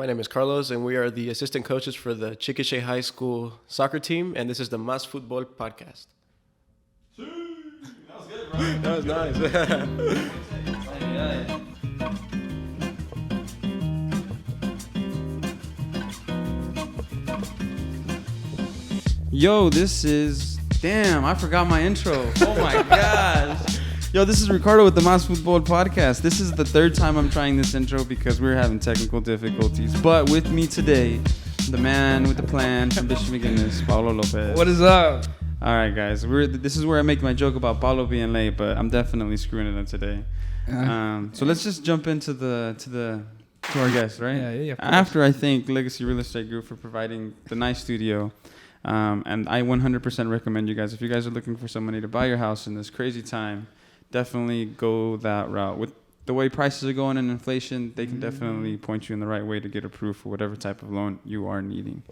My name is Carlos, and we are the assistant coaches for the Chickasha High School soccer team, and this is the Mas Futbol podcast. That was good, bro. That was nice. Yo, this is... Damn, I forgot my intro. Oh my gosh. Yo, this is Ricardo with the Mas Futbol podcast. This is the third time I'm trying this intro because we're having technical difficulties. But with me today, the man with the plan from Bishop McGinnis, Paulo Lopez. What is up? All right, guys. This is where I make my joke about Paulo being late, but I'm definitely screwing it up today. So let's just jump into to our guest, right? Yeah. After I thank Legacy Real Estate Group for providing the nice studio, and I 100% recommend you guys, if you guys are looking for somebody to buy your house in this crazy time, definitely go that route. With the way prices are going and inflation, they can definitely point you in the right way to get approved for whatever type of loan you are needing.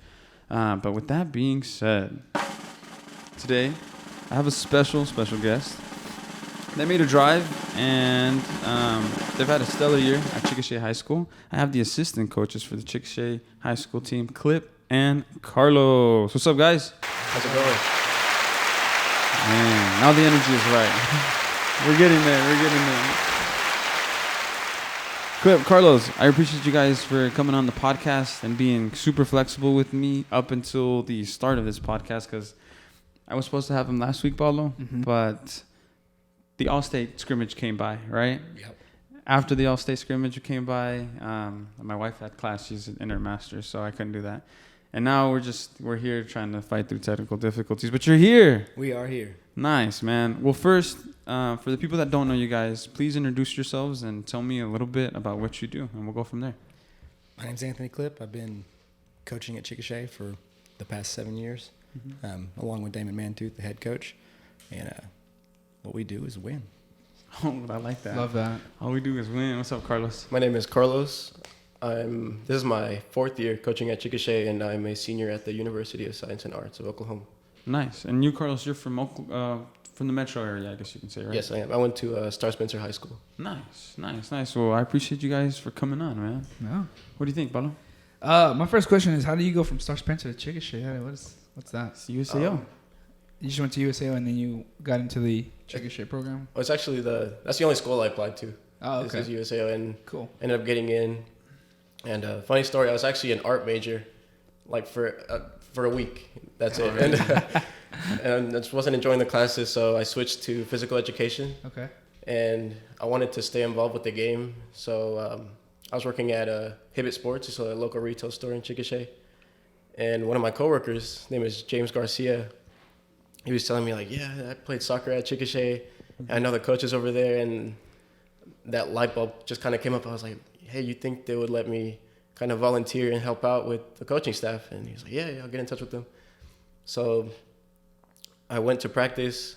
But with that being said, today I have a special guest. They made a drive, and they've had a stellar year at Chickasha High School. I have the assistant coaches for the Chickasha High School team, Klipp and Carlos. What's up, guys? How's it going? Man, now the energy is right. We're getting there. Klipp, Carlos, I appreciate you guys for coming on the podcast and being super flexible with me up until the start of this podcast, because I was supposed to have him last week, Paulo, but the All-State scrimmage came by, right? Yep. After the All-State scrimmage came by, my wife had class. She's in her master's, so I couldn't do that. And now we're here trying to fight through technical difficulties, but you're here. We are here. Nice, man. Well, first, for the people that don't know you guys, please introduce yourselves and tell me a little bit about what you do, and we'll go from there. My name's Anthony Klipp. I've been coaching at Chickasha for the past 7 years, along with Damon Mantooth, the head coach. And what we do is win. Oh, I like that. Love that. All we do is win. What's up, Carlos? My name is Carlos. This is my 4th year coaching at Chickasha, and I'm a senior at the University of Science and Arts of Oklahoma. Nice. And you, Carlos, you're from the metro area, I guess you can say, right? Yes, I am. I went to Star Spencer High School. Nice. Well, I appreciate you guys for coming on, man. Yeah. What do you think, Paulo? My first question is, how do you go from Star Spencer to Chickasha? What's that? It's USAO. You just went to USAO and then you got into the Chickasha program? Well, it's actually that's the only school I applied to. Oh, okay. This is USAO, and Cool. ended up getting in. And funny story, I was actually an art major, like for a week. That's it. And I just wasn't enjoying the classes, so I switched to physical education. Okay. And I wanted to stay involved with the game, so I was working at Hibbett Sports, it's a local retail store in Chickasha. And one of my coworkers, his name is James Garcia, he was telling me, like, yeah, I played soccer at Chickasha. I know the coaches over there, and that light bulb just kind of came up. I was like, hey, you think they would let me kind of volunteer and help out with the coaching staff? And he was like, yeah, I'll get in touch with them. So I went to practice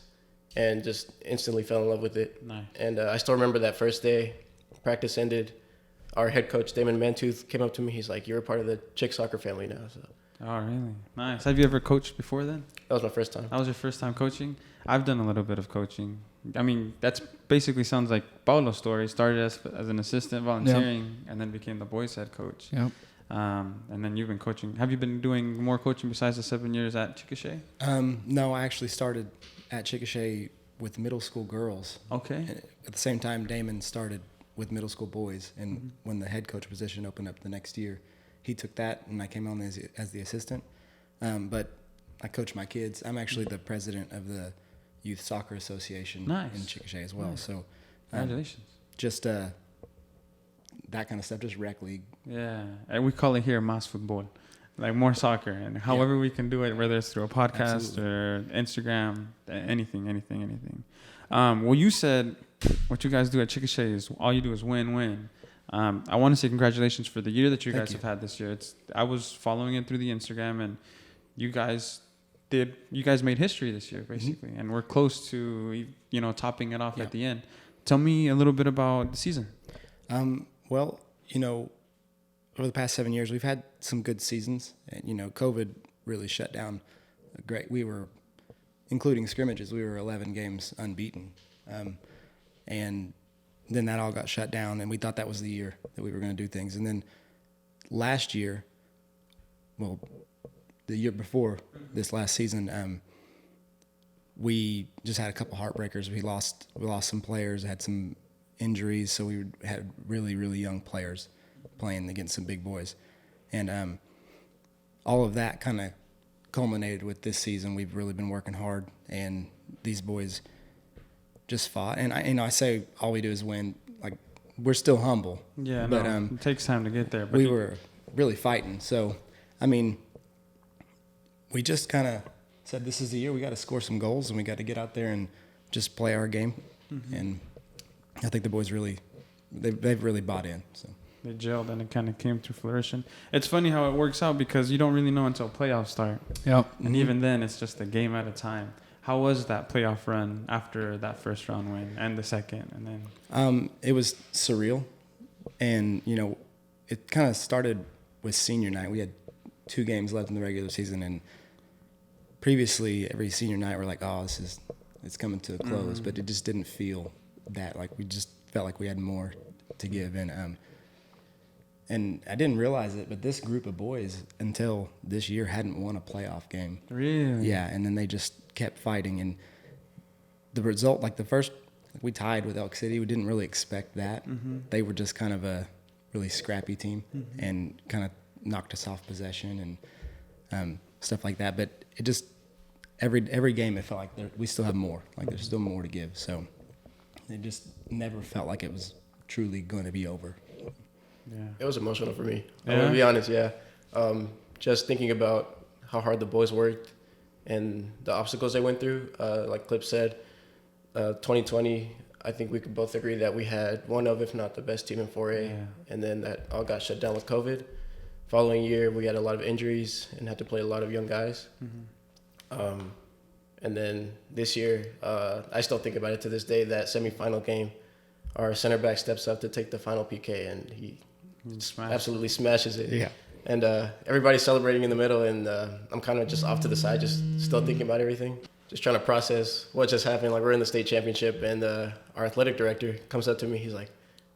and just instantly fell in love with it. Nice. And I still remember that first day, practice ended. Our head coach, Damon Mantooth, came up to me. He's like, you're a part of the Chick soccer family now. So Oh, really? Nice. Have you ever coached before then? that was my first time. That was your first time coaching? I've done a little bit of coaching. I mean, that's basically sounds like Paulo's story. Started as an assistant volunteering and then became the boys' head coach. Yep. And then you've been coaching. Have you been doing more coaching besides the 7 years at Chickasha? No, I actually started at Chickasha with middle school girls. Okay. And at the same time, Damon started with middle school boys. And when the head coach position opened up the next year, he took that, and I came on as the assistant. But I coach my kids. I'm actually the president of the Youth Soccer Association in Chickasha as well. Nice. So Congratulations. just that kind of stuff, just rec league. Yeah. And we call it here Mas Futbol. Like more soccer. And however we can do it, whether it's through a podcast or Instagram, anything. Well, you said what you guys do at Chickasha is all you do is win. I want to say congratulations for the year that you guys have had this year. I was following it through the Instagram, and you guys made history this year, basically, and we're close to, topping it off at the end. Tell me a little bit about the season. Well, over the past 7 years, we've had some good seasons, and COVID really shut down. We were, including scrimmages, we were 11 games unbeaten, and then that all got shut down, and we thought that was the year that we were going to do things. And then last year, well, the year before this last season, we just had a couple heartbreakers. We lost some players, had some injuries, so we had really, really young players playing against some big boys. And all of that kind of culminated with this season. We've really been working hard, and these boys just fought. And I say all we do is win. Like, we're still humble. Yeah, but it takes time to get there. But we were really fighting. So, I mean, we just kind of said this is the year we got to score some goals, and we got to get out there and just play our game. Mm-hmm. And I think the boys they've really bought in. So they gelled, and it kind of came to fruition. It's funny how it works out because you don't really know until playoffs start. Yep. And even then, it's just a game at a time. How was that playoff run after that first round win and the second? And then it was surreal, and it kind of started with senior night. We had 2 games left in the regular season, and previously every senior night we're like, oh, it's coming to a close, but it just didn't feel that. Like, we just felt like we had more to give, and I didn't realize it, but this group of boys until this year hadn't won a playoff game. Really? Yeah, and then they just kept fighting, and the result, like we tied with Elk City. We didn't really expect that. Mm-hmm. They were just kind of a really scrappy team, and kind of knocked us off possession and stuff like that. But it just every game it felt like we still have more. Like, there's still more to give. So it just never felt like it was truly going to be over. Yeah. It was emotional for me. I'm going to be honest, yeah. Just thinking about how hard the boys worked and the obstacles they went through. Like Klipp said, 2020, I think we could both agree that we had one of, if not the best team in 4A. Yeah. And then that all got shut down with COVID. Following year, we had a lot of injuries and had to play a lot of young guys. Mm-hmm. And then this year, I still think about it to this day, that semifinal game, our center back steps up to take the final PK, and he absolutely smashes it. Yeah. And everybody's celebrating in the middle, and I'm kind of just off to the side, just still thinking about everything, just trying to process what just happened. Like, we're in the state championship, and our athletic director comes up to me. He's like,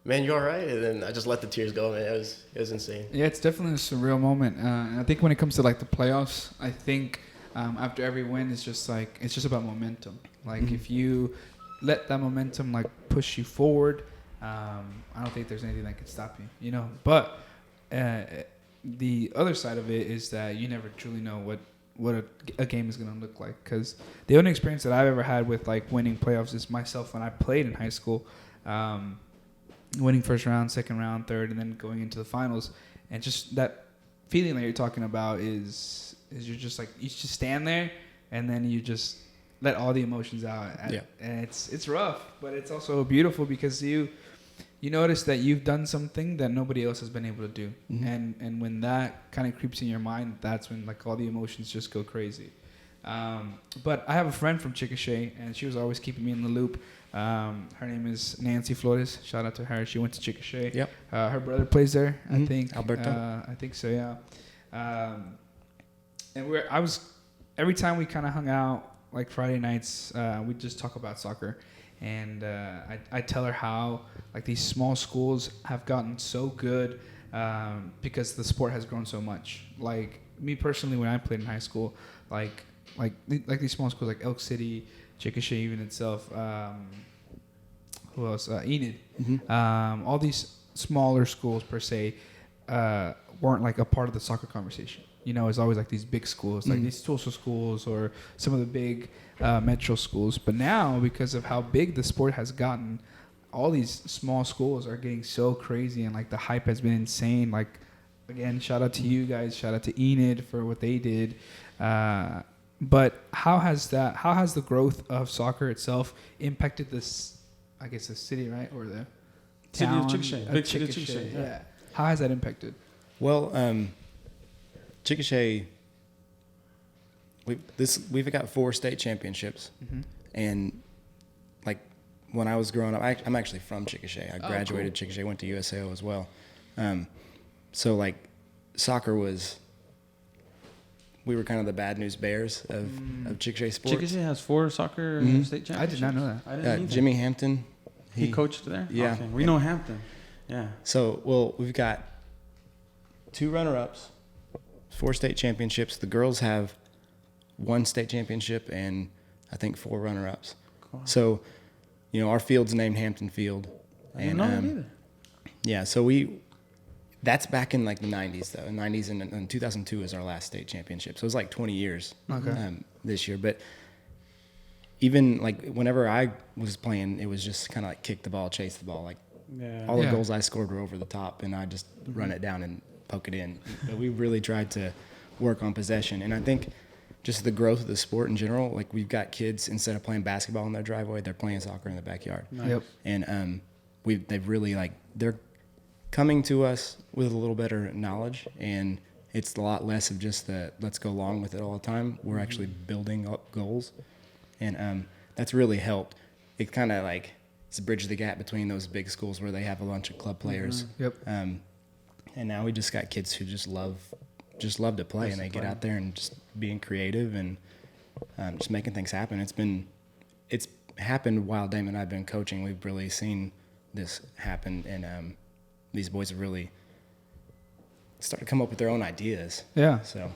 "Man, you all right?" And then I just let the tears go, man. It was insane. Yeah, it's definitely a surreal moment. And I think when it comes to, like, the playoffs, I think after every win, it's just about momentum. Like, if you let that momentum, like, push you forward, I don't think there's anything that can stop you, But the other side of it is that you never truly know what a game is going to look like, because the only experience that I've ever had with, like, winning playoffs is myself when I played in high school, winning first round, second round, third, and then going into the finals. And just that feeling that you're talking about is you're just like, you just stand there and then you just let all the emotions out. And it's rough, but it's also beautiful because you notice that you've done something that nobody else has been able to do. Mm-hmm. And when that kind of creeps in your mind, that's when, like, all the emotions just go crazy. But I have a friend from Chickasha, and she was always keeping me in the loop. Her name is Nancy Flores. Shout out to her. She went to Chickasha. Yep. Her brother plays there, I think. Alberto. I think so, yeah. And every time we kind of hung out, like Friday nights, we'd just talk about soccer. And I tell her how, like, these small schools have gotten so good because the sport has grown so much. Like, me personally, when I played in high school, like these small schools like Elk City, Chickasha even itself, who else? Enid. Mm-hmm. All these smaller schools per se weren't, like, a part of the soccer conversation. It's always, like, these big schools, like these Tulsa schools or some of the big metro schools. But now, because of how big the sport has gotten, all these small schools are getting so crazy, and, like, the hype has been insane. Like, again, shout out to you guys, shout out to Enid for what they did. But how has the growth of soccer itself impacted this, I guess, the city, right, or the town? City of Chickasha. Yeah. How has that impacted? Well, Chickasha, we've got 4 state championships, and, like, when I was growing up, I'm actually from Chickasha. I graduated Chickasha, went to USAO as well. So, like, soccer we were kind of the bad news bears of Chickasha sports. Chickasha has 4 soccer state championships. I did not know that. I didn't Jimmy Hampton. He coached there? Yeah. Okay. We know Hampton. Yeah. So, well, we've got 2 runner-ups, 4 state championships. The girls have 1 state championship and I think 4 runner-ups. Cool. So, our field's named Hampton Field. I didn't know that either. Yeah, so that's back in like the 90s though. In the 90s and 2002 is our last state championship. So it was like 20 years this year. But even like whenever I was playing, it was just kind of like kick the ball, chase the ball. Like all the goals I scored were over the top and I just run it down and poke it in. But we really tried to work on possession. And I think just the growth of the sport in general, like we've got kids, instead of playing basketball in their driveway, they're playing soccer in the backyard. Nice. Yep. And they've really they're coming to us with a little better knowledge, and it's a lot less of just the let's go along with it all the time. We're actually building up goals, and that's really helped. It kind of it's bridged the gap between those big schools where they have a bunch of club players. Yep. And now we just got kids who just love to play, and they get out there and just being creative and just making things happen. It's happened while Damon and I have been coaching. We've really seen this happen, and these boys have really started to come up with their own ideas. Yeah. So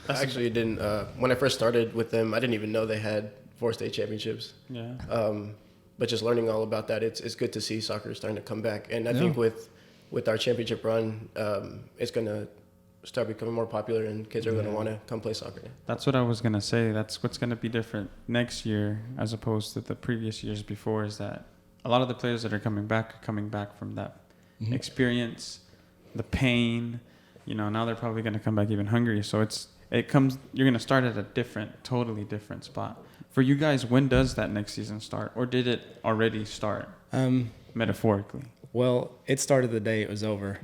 I actually didn't. When I first started with them, I didn't even know they had 4 state championships. Yeah. But just learning all about that, it's good to see soccer starting to come back. And I think with our championship run, it's going to start becoming more popular, and kids are going to want to come play soccer. That's what I was going to say. That's what's going to be different next year as opposed to the previous years before, is that a lot of the players that are coming back from that experience, the pain, now they're probably going to come back even hungrier. So you're going to start at a totally different spot. For you guys, when does that next season start? Or did it already start, metaphorically? Well, it started the day it was over,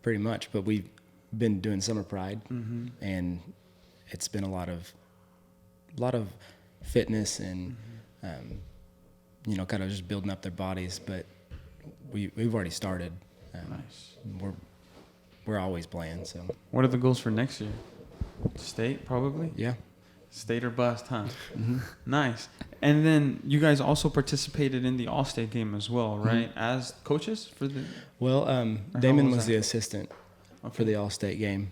pretty much. But we've been doing Summer Pride, and it's been a lot of fitness and, kind of just building up their bodies. But we've already started. Nice. We're always playing. So what are the goals for next year? State, probably? Yeah. State or bust, huh? Nice. And then you guys also participated in the All-State game as well, right? As coaches for the... Well, Damon was the assistant for the All-State game.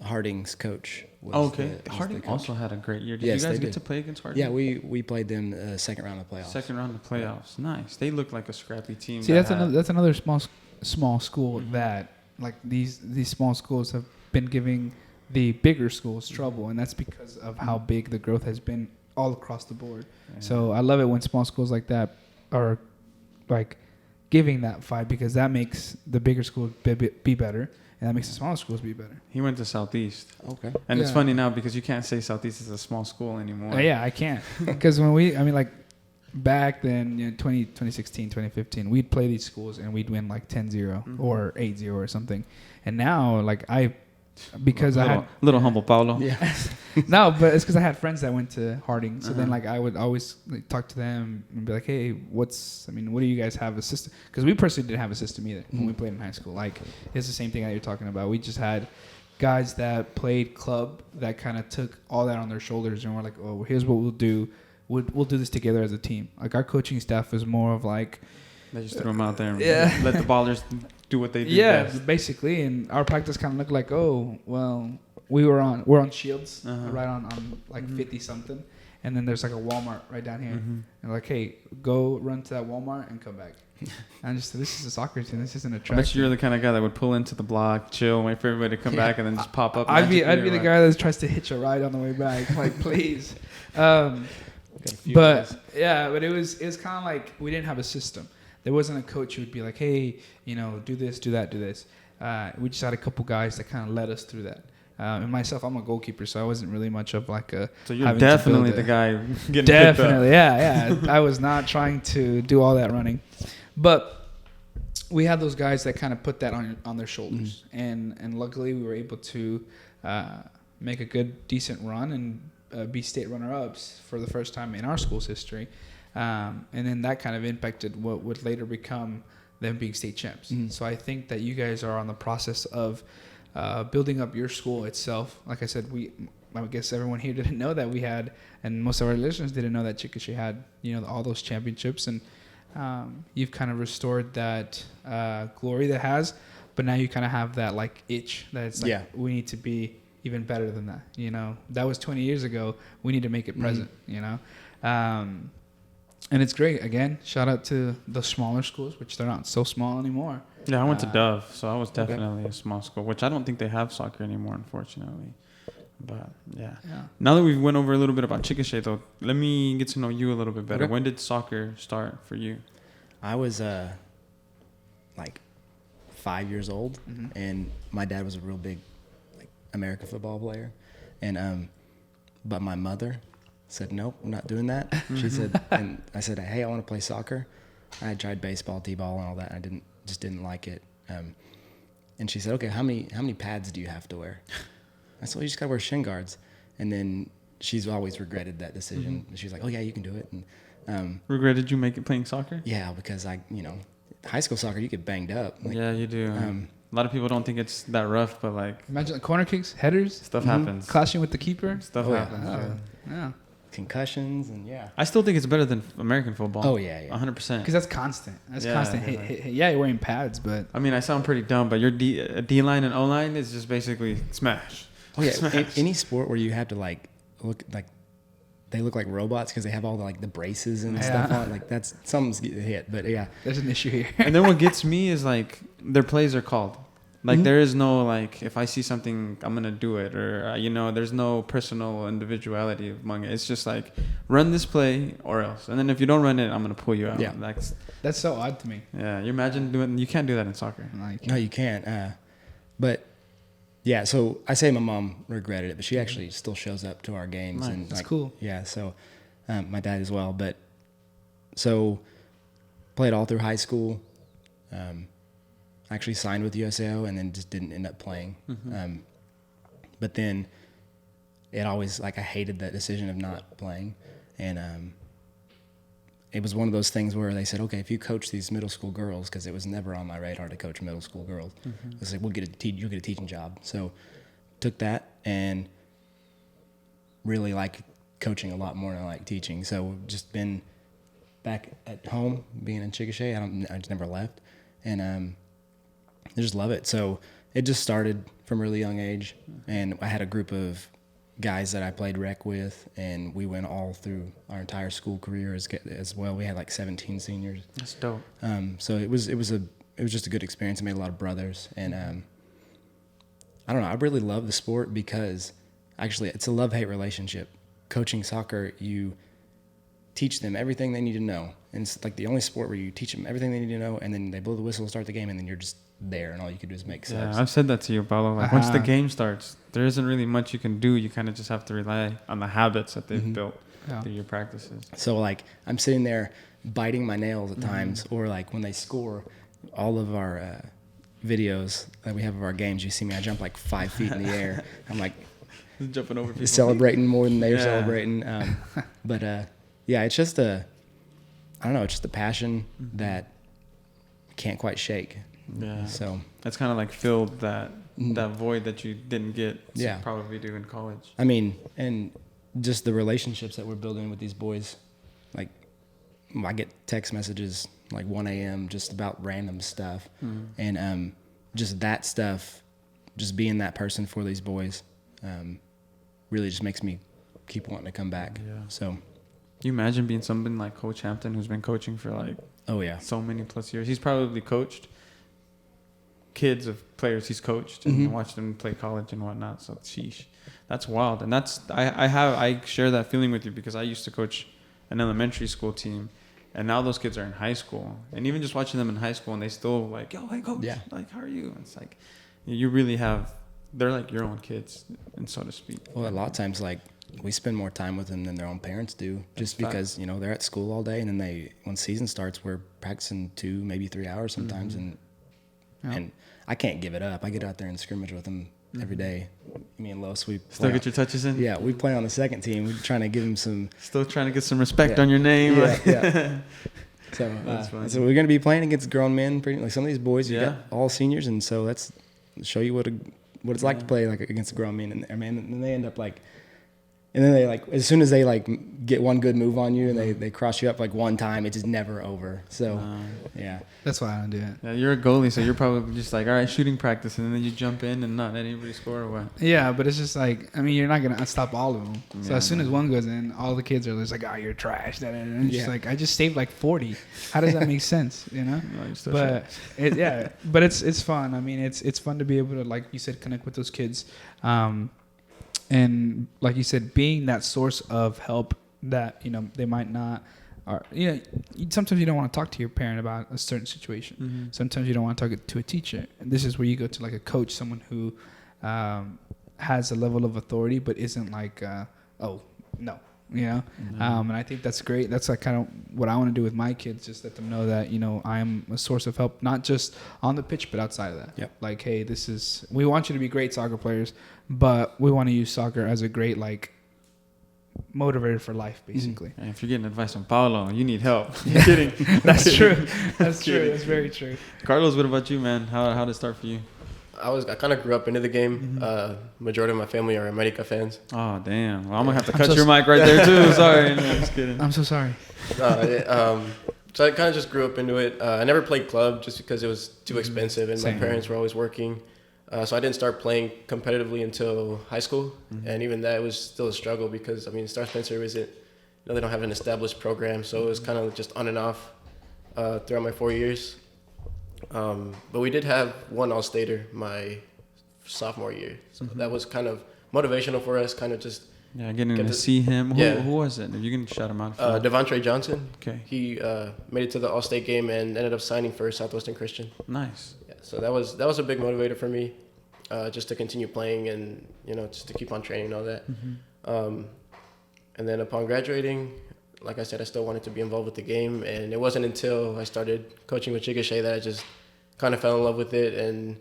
Harding's coach was Harding also had a great year. Did Yes, you guys they get did. to play against Harding? Yeah, we played them second round of playoffs. Second round of playoffs. Nice. They look like a scrappy team. See, that's another small school that these small schools have been giving the bigger schools trouble, and that's because of how big the growth has been all across the board. Yeah. So I love it when small schools like that are giving that fight, because that makes the bigger schools be better, and that makes the smaller schools be better. He went to Southeast. Okay. And it's funny now because you can't say Southeast is a small school anymore. Yeah, I can't. Because back then, 2016, 2015, we'd play these schools and we'd win 10-0 or 8-0 or something. And now, because I had little humble Paulo. Yeah. No, but it's because I had friends that went to Harding. So then I would always talk to them and be like, hey, what do you guys have a system? Because we personally didn't have a system either when we played in high school. It's the same thing that you're talking about. We just had guys that played club that kind of took all that on their shoulders, and we're like, oh, here's what we'll do. We'll do this together as a team. Our coaching staff is more of they just threw them out there and let the ballers do what they do best. Basically. And our practice kind of looked like, we're on Shields, right on 50 something, and then there's a Walmart right down here, and hey, go run to that Walmart and come back. And this is a soccer team. This isn't a track. I bet you're the kind of guy that would pull into the block, chill, wait for everybody to come back, and then just pop up. I'd be the guy that tries to hitch a ride on the way back. Please. But it was kind of we didn't have a system. There wasn't a coach who would be like, hey, do this, do that, do this. We just had a couple guys that kind of led us through that. And myself, I'm a goalkeeper, so I wasn't really much of a. So you're definitely the guy getting definitely, yeah. I was not trying to do all that running, but we had those guys that kind of put that on their shoulders, and luckily we were able to make a good, decent run and be state runner-ups for the first time in our school's history. And then that kind of impacted what would later become them being state champs. So I think that you guys are on the process of building up your school itself. Like I said, I guess everyone here didn't know that we had, and most of our listeners didn't know that Chickasha had, all those championships. And you've kind of restored that glory that has. but now you kind of have that like itch that it's like, Yeah. we need to be even better than that. You know, that was 20 years ago. We need to make it present, you know? And it's great. Again, shout out to the smaller schools, which they're not so small anymore. Yeah, I went to Dove, so I was definitely a small school, which I don't think they have soccer anymore, unfortunately. But yeah. Now that we've went over a little bit about Chickasha, though, let me get to know you a little bit better. Okay. When did soccer start for you? I was like 5 years old, and my dad was a real big like American football player, and but my mother said nope, I'm not doing that. She said, and I said, hey, I want to play soccer. I had tried baseball, t-ball, and all that. And I didn't like it. And she said, okay, how many pads do you have to wear? I said, well, you just gotta wear shin guards. And then she's always regretted that decision. She's like, oh yeah, you can do it. And Regretted you make it playing soccer? yeah, because high school soccer, you get banged up. Like, Yeah, you do. A lot of people don't think it's that rough, but like Imagine the corner kicks, headers, stuff happens. clashing with the keeper. Stuff Oh, yeah. happens. Yeah. concussions and yeah. I still think it's better than American football. Oh yeah, yeah. 100%. Because that's constant. That's Yeah, constant yeah. hit. Yeah, you're wearing pads, but I mean, I sound pretty dumb, but your D line and O line is just basically smash. Oh yeah. Smash. Any sport where you have to like look like they look like robots because they have all the braces and stuff on. Like that's something's getting hit. But yeah, there's an issue here. And then what gets me is like their plays are called. Like there is no like if I see something I'm gonna do it or there's no personal individuality among it. It's just like run this play or else. And then if you don't run it, I'm gonna pull you out. Yeah. That's so odd to me. Yeah, you imagine you can't do that in soccer. Like, no, you can't. But yeah, so I say my mom regretted it, but she actually still shows up to our games. Nice. And that's cool. Yeah, so my dad as well. But so played all through high school. Actually signed with USAO and then just didn't end up playing. But then it always I hated that decision of not playing, and it was one of those things where they said, okay, if you coach these middle school girls, because it was never on my radar to coach middle school girls, it's like you'll get a teaching job. So took that and really like coaching a lot more than I like teaching. So just been back at home being in Chickasha. I just never left, and I just love it. So it just started from a really young age, and I had a group of guys that I played rec with, and we went all through our entire school career as well. We had like 17 seniors. That's dope. So it was just a good experience. I made a lot of brothers, and I don't know. I really love the sport because actually it's a love-hate relationship. Coaching soccer, you teach them everything they need to know, and it's like the only sport where you teach them everything they need to know, and then they blow the whistle to start the game, and then you're just there, and all you can do is make subs. Yeah, I've said that to you, Paulo. Like once the game starts, there isn't really much you can do. You kind of just have to rely on the habits that they've built through your practices. So like I'm sitting there biting my nails at times, or like when they score, all of our videos that we have of our games, you see me, I jump like 5 feet in the air. I'm like Jumping over people. celebrating more than they're celebrating. But yeah, it's just I don't know, it's just a passion that can't quite shake. Yeah. So that's kind of like filled that void that you didn't get to probably do in college. I mean, and just the relationships that we're building with these boys. Like I get text messages like 1 a.m. just about random stuff, and just that stuff, just being that person for these boys, really just makes me keep wanting to come back. Yeah. So you imagine being somebody like Coach Hampton, who's been coaching for like so many plus years. He's probably coached kids of players he's coached and watched them play college and whatnot. So sheesh, that's wild. And that's I share that feeling with you because I used to coach an elementary school team, and now those kids are in high school. And even just watching them in high school, and they still like, yo, hey coach, like how are you? And it's like you really have. They're like your own kids, and so to speak. Well, a lot of times, like we spend more time with them than their own parents do, just because they're at school all day, and then when season starts, we're practicing 2, maybe 3 hours sometimes, and I can't give it up. I get out there and scrimmage with them every day. Me and Los, we still get your touches in. Yeah, we play on the second team. We're trying to give them some. Still trying to get some respect on your name. Yeah. So we're gonna be playing against grown men. Like some of these boys, you got all seniors, and so let's show you what it's like to play like against a grown man. And they end up like And then they like, as soon as they like get one good move on you and they cross you up like one time, it's just never over. So yeah, That's why I don't do it. Yeah, you're a goalie, so you're probably just like, all right, shooting practice, and then you jump in and not let anybody score or what? Yeah, but it's just like, I mean, you're not gonna stop all of them. So Yeah, as soon as one goes in, all the kids are just like, "Oh, you're trash." And it's just like, I just saved like 40. How does that make sense? You know? No, you're still But but it's fun. I mean, it's fun to be able to, like you said, connect with those kids, and like you said, being that source of help that they might not. Or sometimes you don't want to talk to your parent about a certain situation. Mm-hmm. Sometimes you don't want to talk to a teacher. And this is where you go to like a coach, someone who has a level of authority, but isn't like, oh no, Mm-hmm. And I think that's great. That's like kind of what I want to do with my kids. Just let them know that I am a source of help, not just on the pitch, but outside of that. Yep. Like, hey, we want you to be great soccer players, but we want to use soccer as a great like motivator for life, basically. And if you're getting advice from Paulo, you need help. You're kidding. That's true. That's true. That's very true. Carlos, what about you, man? How did it start for you? I kind of grew up into the game. Majority of my family are America fans. Oh, damn. Well, I'm going to have to cut your mic right there, too. Sorry. No, just kidding. I'm so sorry. So I kind of just grew up into it. I never played club just because it was too expensive, and Same. my parents were always working. So I didn't start playing competitively until high school, and even that was still a struggle because Star Spencer isn't, they don't have an established program, so it was kind of just on and off throughout my 4 years. But we did have one All-Stater my sophomore year, so that was kind of motivational for us, kind of just getting to see him. Yeah. Who was it? If you can shout him out. Devontre Johnson. Okay. He made it to the All-State game and ended up signing for Southwestern Christian. Nice. So that was a big motivator for me, just to continue playing and just to keep on training and all that. And then upon graduating, like I said, I still wanted to be involved with the game, and it wasn't until I started coaching with Chickasha that I just kind of fell in love with it and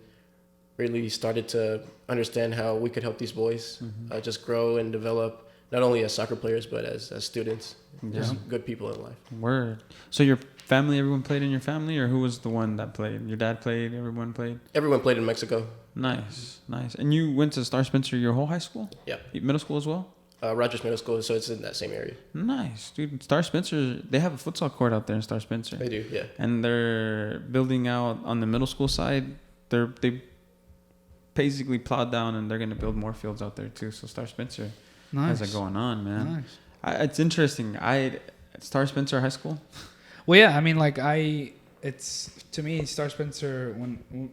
really started to understand how we could help these boys just grow and develop, not only as soccer players but as students, just good people in life. Word. So your family, everyone played in your family, or who was the one that played? Your dad played? Everyone played? Everyone played in Mexico. Nice. And you went to Star Spencer your whole high school? Yeah. Middle school as well? Rogers Middle School, so it's in that same area. Nice, dude. Star Spencer, they have a futsal court out there in Star Spencer. They do, yeah. And they're building out on the middle school side. They basically plowed down, and they're going to build more fields out there too. So Star Spencer has it going on, man. Nice. It's interesting. Star Spencer High School. Well, yeah. I mean, like it's to me, Star Spencer. When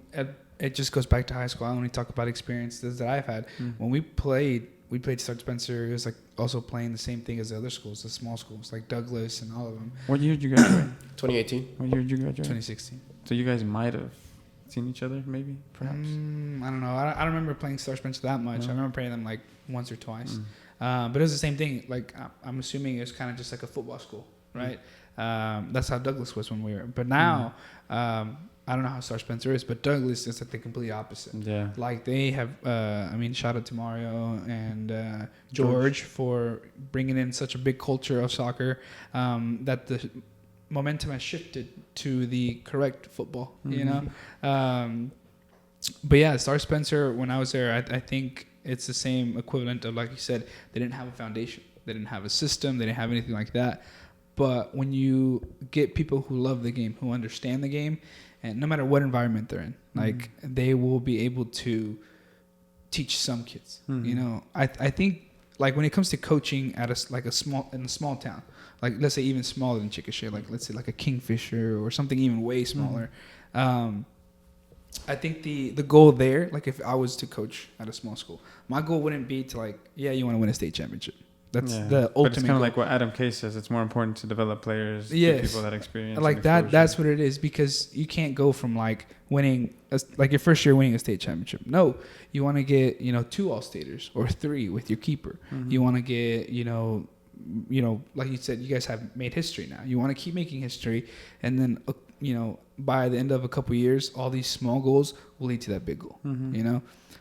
it just goes back to high school. I only talk about experiences that I've had. When we played Star Spencer. It was like also playing the same thing as the other schools, the small schools like Douglas and all of them. What year did you graduate? 2018. What year did you graduate? 2016. So you guys might have seen each other, maybe, perhaps. I don't know. I don't remember playing Star Spencer that much. I remember playing them like once or twice. But it was the same thing. Like I'm assuming it was kind of just like a football school, right? That's how Douglas was when we were. But now. I don't know how Star Spencer is, but Douglas is like the complete opposite. Yeah. Like they have, shout out to Mario and George for bringing in such a big culture of soccer that the momentum has shifted to the correct football, But yeah, Star Spencer, when I was there, I think it's the same equivalent of, like you said, they didn't have a foundation. They didn't have a system. They didn't have anything like that. But when you get people who love the game, who understand the game, and no matter what environment they're in, like they will be able to teach some kids. I think like when it comes to coaching at a small town, like let's say even smaller than Chickasha, like let's say like a Kingfisher or something even way smaller. I think the goal there, like if I was to coach at a small school, my goal wouldn't be to you want to win a state championship. That's the ultimate. But it's kind of like what Adam K says. It's more important to develop players, people that experience. Like that. That's what it is, because you can't go from like winning, like your first year winning a state championship. No, you want to get 2 All-Staters or 3 with your keeper. You want to get like you said, you guys have made history now. You want to keep making history, and then by the end of a couple of years, all these small goals will lead to that big goal.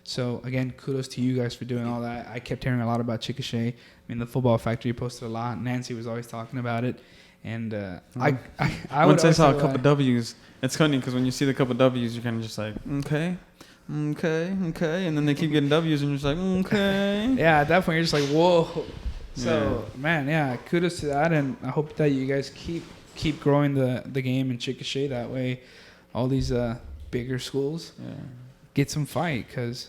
So again, kudos to you guys for doing all that. I kept hearing a lot about Chickasha. The Futbol Factory posted a lot. Nancy was always talking about it, and I once I saw a couple W's. It's funny because when you see the couple W's, you're kind of just like, okay, and then they keep getting W's, and you're just like, okay. Yeah, at that point you're just like, whoa, So man, yeah, kudos to that, and I hope that you guys keep growing the game in Chickasha. That way, all these bigger schools get some fight, because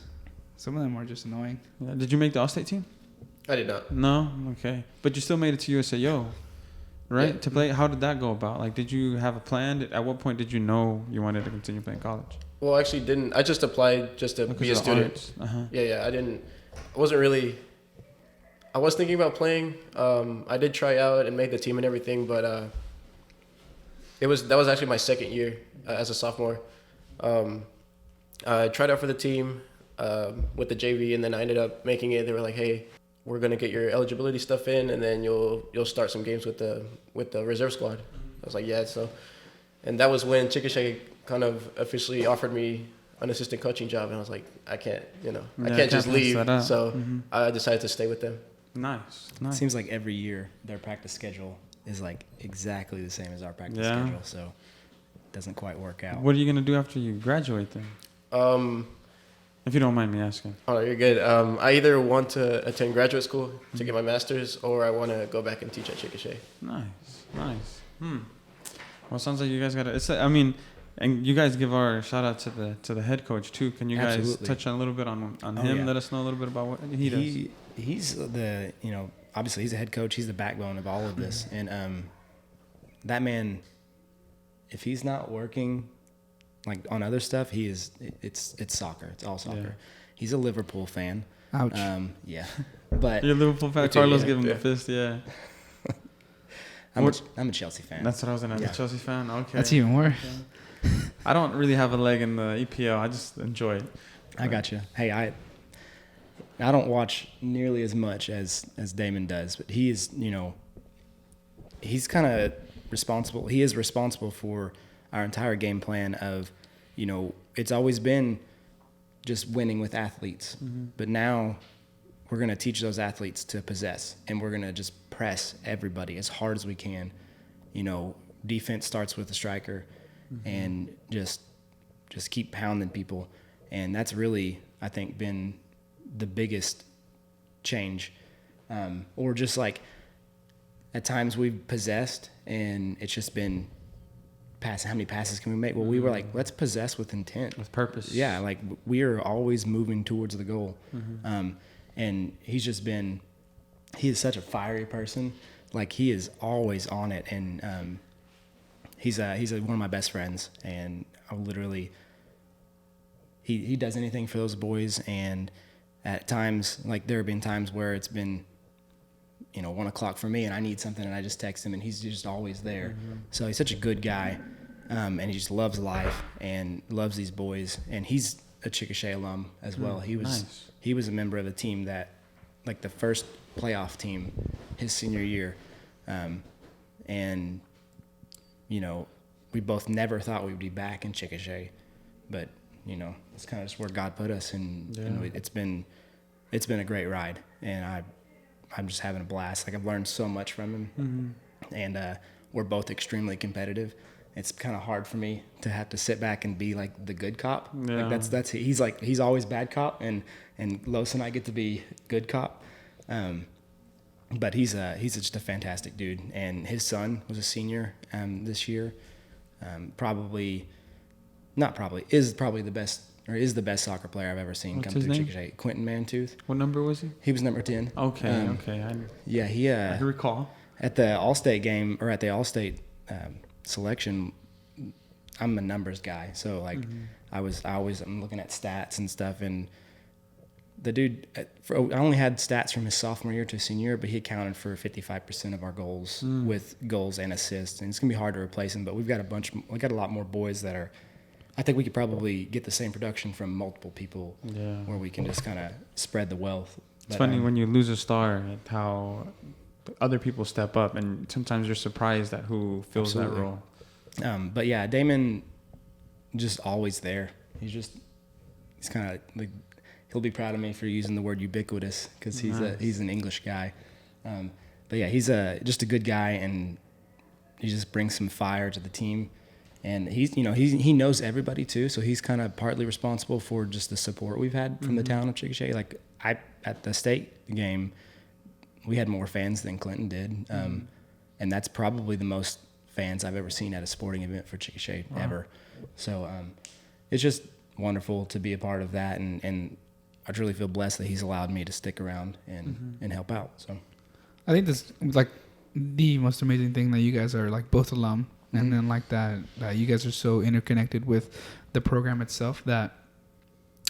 some of them are just annoying. Yeah. Did you make the All-State team? I did not. No? Okay. But you still made it to USAO, right? Yeah. To play. How did that go about? Like, did you have a plan? At what point did you know you wanted to continue playing college? Well, I actually didn't. I just applied just to be a student. Yeah. I wasn't really. I was thinking about playing. I did try out and made the team and everything, but that was actually my second year as a sophomore. I tried out for the team with the JV, and then I ended up making it. They were like, "Hey, we're gonna get your eligibility stuff in, and then you'll start some games with the reserve squad." I was like, "Yeah." So, and that was when Chickasha kind of officially offered me an assistant coaching job, and I was like, "I can't, I can't just leave." So I decided to stay with them. Nice. It seems like every year their practice schedule is like exactly the same as our practice schedule, so it doesn't quite work out. What are you gonna do after you graduate then? If you don't mind me asking. Oh, you're good. I either want to attend graduate school to get my master's, or I want to go back and teach at Chickasha. Nice. Well, it sounds like you guys got to. And you guys give our shout out to the head coach too. Can you guys touch on a little bit on him? Yeah. Let us know a little bit about what he does. He's obviously he's a head coach. He's the backbone of all of this. And that man, if he's not working like on other stuff, it's soccer. It's all soccer. Yeah. He's a Liverpool fan. Ouch. Yeah. But you're a Liverpool fan. Carlos give him the fist. Yeah. I'm a Chelsea fan. That's what I was gonna. Chelsea fan. Okay. That's even worse. Okay. I don't really have a leg in the EPL. I just enjoy it. I got you. Hey, I don't watch nearly as much as Damon does, but he is, he's kind of responsible. He is responsible for our entire game plan of, it's always been just winning with athletes. Mm-hmm. But now we're going to teach those athletes to possess, and we're going to just press everybody as hard as we can. Defense starts with the striker, and just keep pounding people. And that's really, I think, been the biggest change. Or just like at times we've possessed and it's just been pass. How many passes can we make? Well, we were like, let's possess with intent. With purpose. Yeah, like we are always moving towards the goal. And he is such a fiery person. Like he is always on it. And he's one of my best friends. And I literally, he does anything for those boys. And at times, like there have been times where it's been, 1 o'clock for me and I need something and I just text him and he's just always there. So he's such a good guy. And he just loves life and loves these boys. And he's a Chickasha alum as well. He was a member of the team that, like the first playoff team his senior year. And, we both never thought we'd be back in Chickasha, but, it's kind of just where God put us. And, it's been a great ride. And I'm just having a blast. Like I've learned so much from him. And we're both extremely competitive. It's kind of hard for me to have to sit back and be like the good cop. Yeah. Like he's always bad cop, and Los and I get to be good cop. But he's just a fantastic dude, and his son was a senior this year. Is the best soccer player I've ever seen. What's come his through name? Chickasha. Quentin Mantooth. What number was he? He was number 10. Okay. I can recall. At the All-State game, or at the All-State selection, I'm a numbers guy. So like I'm looking at stats and stuff, and the dude, I only had stats from his sophomore year to senior year, but he accounted for 55% of our goals with goals and assists. And it's gonna be hard to replace him, but we got a lot more boys that are. I think we could probably get the same production from multiple people, where we can just kind of spread the wealth. It's funny when you lose a star, how other people step up, and sometimes you're surprised at who fills that role. But yeah, Damon, just always there. He's kind of like, he'll be proud of me for using the word ubiquitous, because he's an English guy. But yeah, he's just a good guy, and he just brings some fire to the team. And he knows everybody too, so he's kind of partly responsible for just the support we've had from the town of Chickasha. Like at the state game, we had more fans than Clinton did. And that's probably the most fans I've ever seen at a sporting event for Chickasha ever. So it's just wonderful to be a part of that. And I truly feel blessed that he's allowed me to stick around and help out. So I think that's like the most amazing thing, that you guys are like both alum, and then like that you guys are so interconnected with the program itself that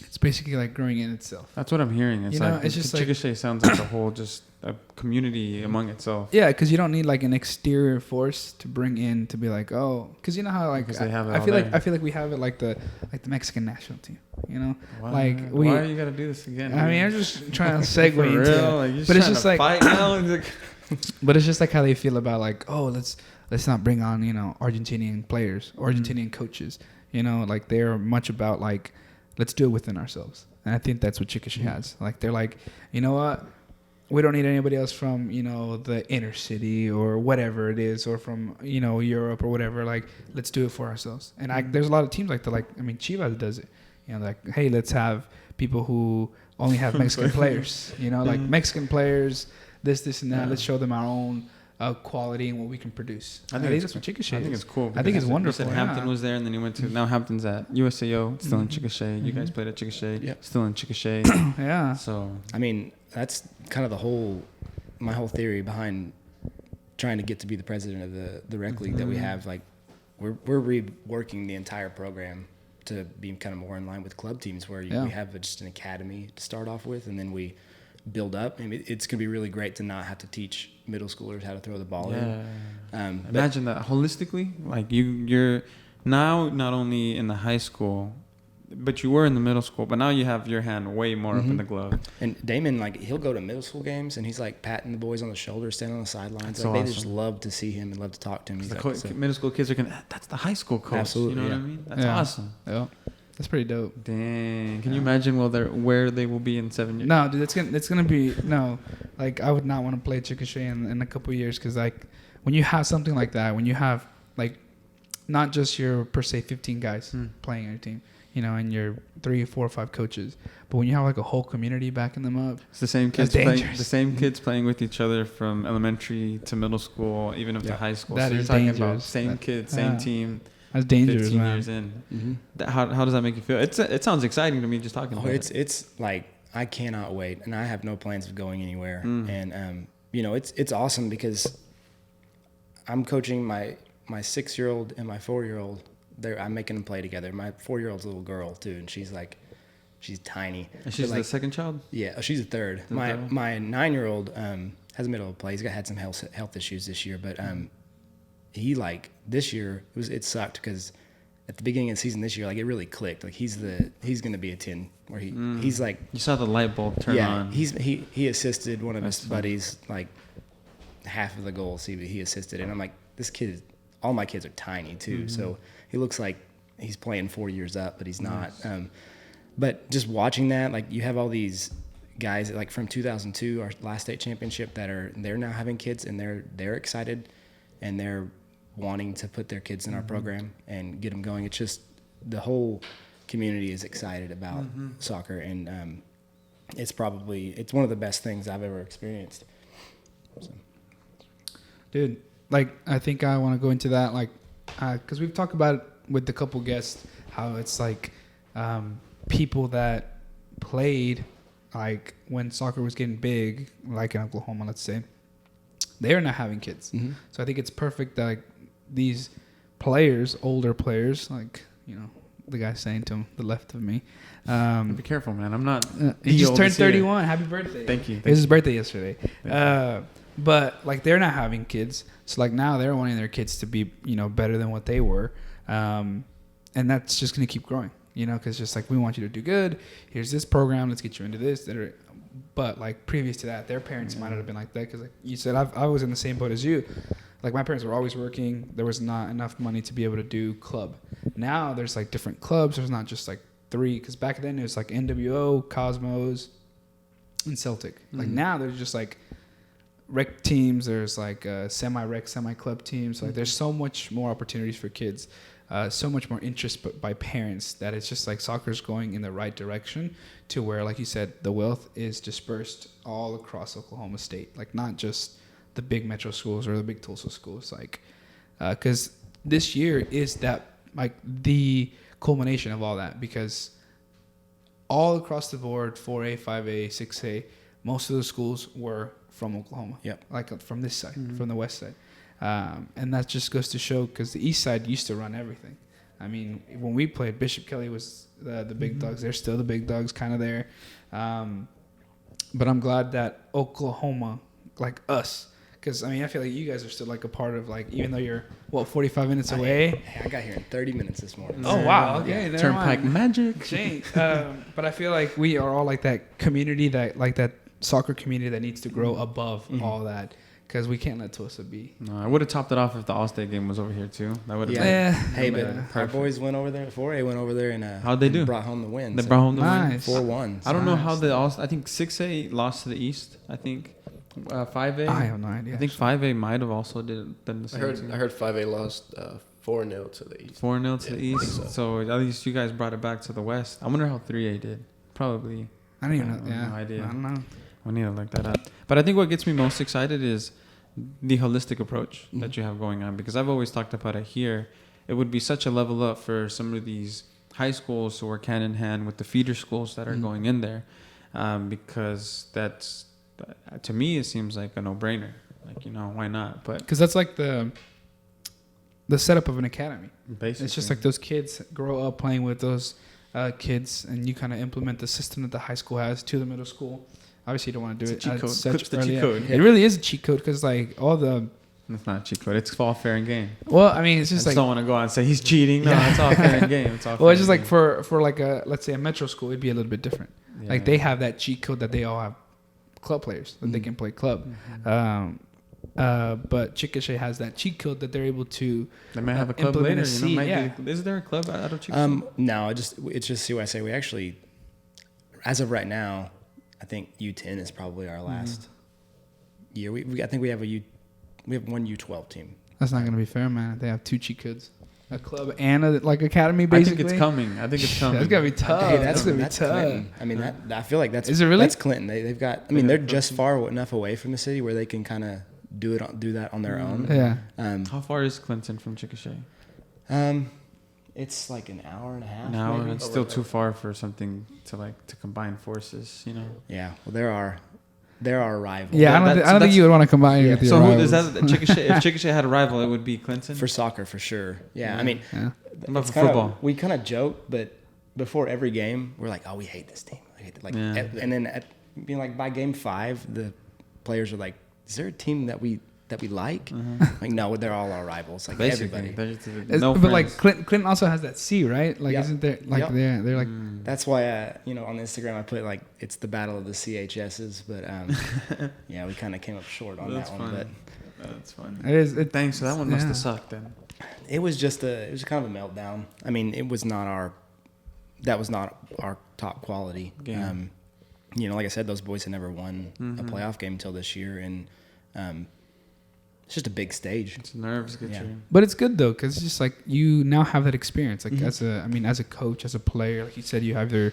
it's basically like growing in itself. That's what I'm hearing. It's like it's just Chickasha sounds like a whole just a community among itself. Yeah, because you don't need like an exterior force to bring in to be like, oh, because you know how like I feel like we have it like the Mexican national team. You know, why are you gotta do this again? I mean, I'm just trying to segue into it, like, but it's just like fight now. But it's just like how they feel about like, oh, let's not bring on, you know, Argentinian players, Argentinian coaches. You know, like they're much about like, let's do it within ourselves. And I think that's what Chickasha has. Like they're like, you know what? We don't need anybody else from, you know, the inner city or whatever it is, or from, you know, Europe or whatever. Like, let's do it for ourselves. And there's a lot of teams like that. Like, I mean, Chivas does it. You know, like, hey, let's have people who only have Mexican players. You know, like Mexican players, this and that. Yeah. Let's show them our own quality and what we can produce. I think that's what Chickasha is. I think it's cool. I think it's wonderful. You said Hampton was there, and then he went to, now Hampton's at USAO, still in Chickasha. You guys played at Chickasha, still in Chickasha. Yeah. So, I mean, that's kind of my whole theory behind trying to get to be the president of the rec league that we have. Like, we're reworking the entire program to be kind of more in line with club teams, where we have just an academy to start off with, and then we build up. I mean, it's going to be really great to not have to teach middle schoolers how to throw the ball in. Imagine that holistically. Like you're now not only in the high school, but you were in the middle school, but now you have your hand way more up in the glove. And Damon, like, he'll go to middle school games and he's like patting the boys on the shoulder, standing on the sidelines. Like, they just love to see him and love to talk to him. He's like, middle school kids are going, that's the high school coach. Absolutely, you know what I mean? That's awesome. Yeah. That's pretty dope. Dang. Can you imagine where they will be in 7 years? No, dude, it's gonna be like, I would not want to play Chickasha in a couple of years, because like when you have something like that, when you have like not just your per se 15 guys playing on your team, you know, and your 3, 4, 5 coaches, but when you have like a whole community backing them up, it's the same kids kids playing with each other from elementary to middle school, even up to high school. That so is you're talking dangerous. about same kids, same team. That's dangerous, 15 man. years in. How does that make you feel? It sounds exciting to me just talking about it. It's like, I cannot wait, and I have no plans of going anywhere. And you know, it's awesome because I'm coaching my 6-year-old and my 4-year-old. I'm making them play together. My 4-year-old's a little girl too, and she's tiny. And she's the second child? Yeah, she's a third. My 9-year-old hasn't been able to play. He's had some health issues this year, but he, like, this year it sucked because at the beginning of the season this year, like, it really clicked. Like, he's gonna be a 10, where he's like, you saw the light bulb turn on. He assisted one of his buddies, like, half of the goals he assisted, and I'm like, all my kids are tiny too, so he looks like he's playing 4 years up, but he's not. But just watching that, like, you have all these guys like from 2002, our last state championship, they're now having kids, and they're excited, and they're wanting to put their kids in our program and get them going. It's just the whole community is excited about soccer, and it's one of the best things I've ever experienced. So. Dude, like, I think I want to go into that, like, because we've talked about it with a couple guests, how it's like people that played, like, when soccer was getting big, like in Oklahoma, let's say, they are not having kids. So I think it's perfect that, like, these players, older players, like, you know, the guy saying to him, the left of me. Be careful, man. I'm not. He just turned 31. Happy birthday. Thank you. It was his birthday yesterday. But, like, they're not having kids. So, like, now they're wanting their kids to be, you know, better than what they were. And that's just going to keep growing, you know, because just like, we want you to do good. Here's this program. Let's get you into this. But, like, previous to that, their parents might not have been like that. Because, like you said, I was in the same boat as you. Like, my parents were always working. There was not enough money to be able to do club. Now there's, like, different clubs. There's not just, like, 3. Because back then it was, like, NWO, Cosmos, and Celtic. Like, now there's just, like, rec teams. There's, like, semi-rec, semi-club teams. Like, there's so much more opportunities for kids. so much more interest by parents that it's just like soccer's going in the right direction to where, like you said, the wealth is dispersed all across Oklahoma State, like not just the big metro schools or the big Tulsa schools, like because this year is that like the culmination of all that, because all across the board, 4A, 5A, 6A, most of the schools were from Oklahoma. Yep. Like from this side, from the west side. And that just goes to show, because the east side used to run everything. I mean, when we played, Bishop Kelly was the big dogs. They're still the big dogs kind of there. But I'm glad that Oklahoma, like us, because, I mean, I feel like you guys are still, like, a part of, like, even though you're, 45 minutes away? I got here in 30 minutes this morning. Oh, wow. Okay. Yeah. Turnpike magic. But I feel like we are all, like, that community, that soccer community that needs to grow above all that, because we can't let Tulsa be. No, I would have topped it off if the All-State game was over here, too. That would have Yeah. Hey, but our boys went over there. 4A went over there and how'd they do? Brought home the win. They brought home the Nice. win. 4-1. I don't know how the I think 6A lost to the East. I think 5A. I have no idea. I think 5A might have also done the I same. heard 5A lost 4-0 to the East. 4-0 to the Yeah, I think East. so. So at least you guys brought it back to the West. I wonder how 3A did. Probably. I don't even know. I have Yeah. no idea. I don't know. I need to look that up. But I think what gets me most excited is the holistic approach that you have going on, because I've always talked about it here. It would be such a level up for some of these high schools to work hand in hand with the feeder schools that are going in there, because that's, to me, it seems like a no-brainer. Like, why not? But Because that's like the setup of an academy. basically, It's just like those kids grow up playing with those kids, and you kind of implement the system that the high school has to the middle school. Obviously, you don't want to do It's it a cheat at code. such Clip's the early cheat age. code. It really is a cheat code, because like all the it's not a cheat code. It's all fair and game. well, I mean, it's I just just like don't want to go out and say he's cheating. No, it's all fair and game. It's all well, fair it's just and like game. for like a, let's say, a metro school, it'd be a little bit different. Yeah. Like they have that cheat code that they all have club players that they can play club. But Chickasha has that cheat code that they're able to. They might have a club implement later. a seed, Is there a club out of Chickasha? No, it's just see what I say. We actually, as of right now, I think U10 is probably our last year. I think we have one U12 team. That's not gonna be fair, man. They have two cheat codes, a club and a like academy. Basically, I think it's coming. That's gonna be tough. Hey, that's gonna be that's tough. Clinton. I mean, I feel like that's Is it really? That's Clinton. They've got. I mean, they're just far enough away from the city where they can kind of do that on their own. Yeah. How far is Clinton from Chickasha? It's like an hour and a half. An hour. maybe. It's still too far for something to combine forces. Yeah. Well, they're our rival. Yeah, I don't think you would want to combine with your So who rivals. is that? Chickasha, if Chickasha had a rival, it would be Clinton. For soccer, for sure. Yeah. I mean, Yeah. What about it's for football? We kind of joke, but before every game, we're like, "Oh, we hate this team." Yeah. And then being like by game 5, the players are like, "Is there a team that we like?" Like, no, they're all our rivals. Like Basically, everybody. But like Clinton also has that C, right? Like, Yep. isn't there like Yep. they're like That's why on Instagram I put like it's the battle of the CHSs, but yeah, we kind of came up short on That's that one. fine. That's fun. it is. Thanks. So that one must yeah. have sucked then. But it was kind of a meltdown. I mean, that was not our top quality Game. Like I said, those boys had never won a playoff game until this year, and it's just a big stage. It's nerves get you. But it's good though, because it's just like you now have that experience. Like as a coach, as a player, like you said, you have your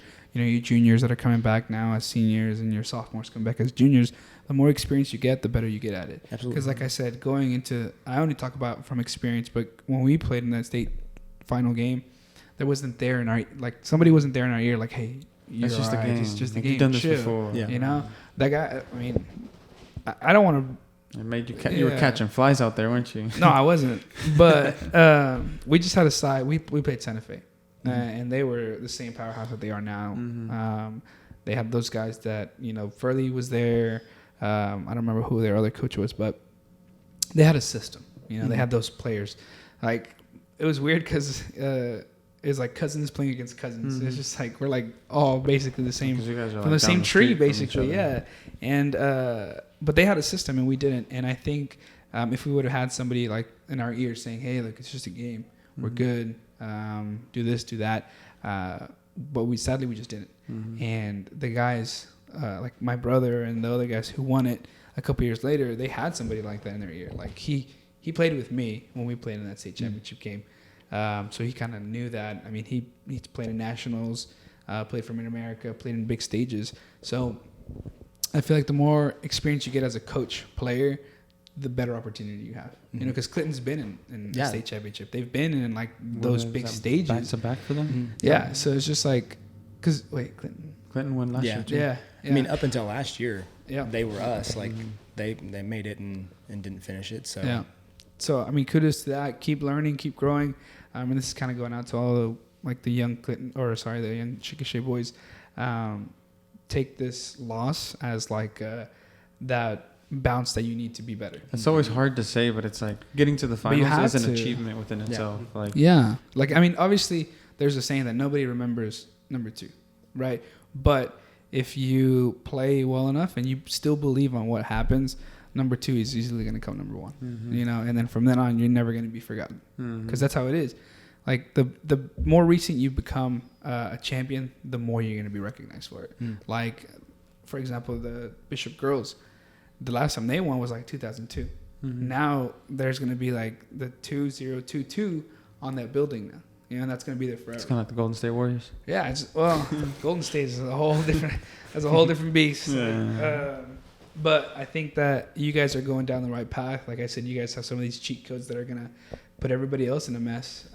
juniors that are coming back now as seniors, and your sophomores come back as juniors. The more experience you get, the better you get at it. Absolutely. Because like I said, going into, I only talk about from experience, but when we played in that state final game, there wasn't there in our, like somebody wasn't there in our ear, like, hey, you're It's just a all right. game. It's just a Like, game. you've done this Chill. before. Yeah. You know, that guy. I mean, I don't want to. It made you. You were Yeah. catching flies out there, weren't you? No, I wasn't. But we just had a side. We played Santa Fe, and they were the same powerhouse that they are now. They had those guys that Furley was there. I don't remember who their other coach was, but they had a system. They had those players. Like it was weird because it was like cousins playing against cousins. It's just like we're like all basically the same 'Cause you guys are from like the down same tree, street from each basically. other. Yeah, and but they had a system and we didn't. And I think if we would have had somebody like in our ear saying, "Hey, look, it's just a game. We're good. Do this, do that," but we sadly just didn't. And the guys, like my brother and the other guys who won it a couple years later, they had somebody like that in their ear. Like he played with me when we played in that state championship game. So he kind of knew that. I mean, he's played in nationals, played for Mid-America, played in big stages. So I feel like the more experience you get as a coach player, the better opportunity you have. You know, because Clinton's been in the state championship. They've been in like those big stages. Back to back for them. Mm-hmm. Yeah. So it's just like, because Clinton won last year too. Yeah. I mean, up until last year, Yeah. they were us. Like they made it and didn't finish it. So Yeah. So I mean, kudos to that. Keep learning, keep growing. And this is kind of going out to all the young the young Chickasha boys. Take this loss as like that bounce that you need to be better. It's always hard to say, but it's like getting to the finals is an achievement within itself. Like Like, I mean, obviously there's a saying that nobody remembers number 2, right? But if you play well enough and you still believe on what happens, number 2 is easily going to come number 1, you know, and then from then on, you're never going to be forgotten because that's how it is. Like the more recent you become a champion, the more you're going to be recognized for it. Like, for example, the Bishop girls, the last time they won was like 2002. Now there's going to be like the 2022 on that building now. You know, and that's going to be there forever. It's kind of like the Golden State Warriors. Yeah, Golden State is a whole different beast. But I think that you guys are going down the right path. Like I said, you guys have some of these cheat codes that are going to put everybody else in a mess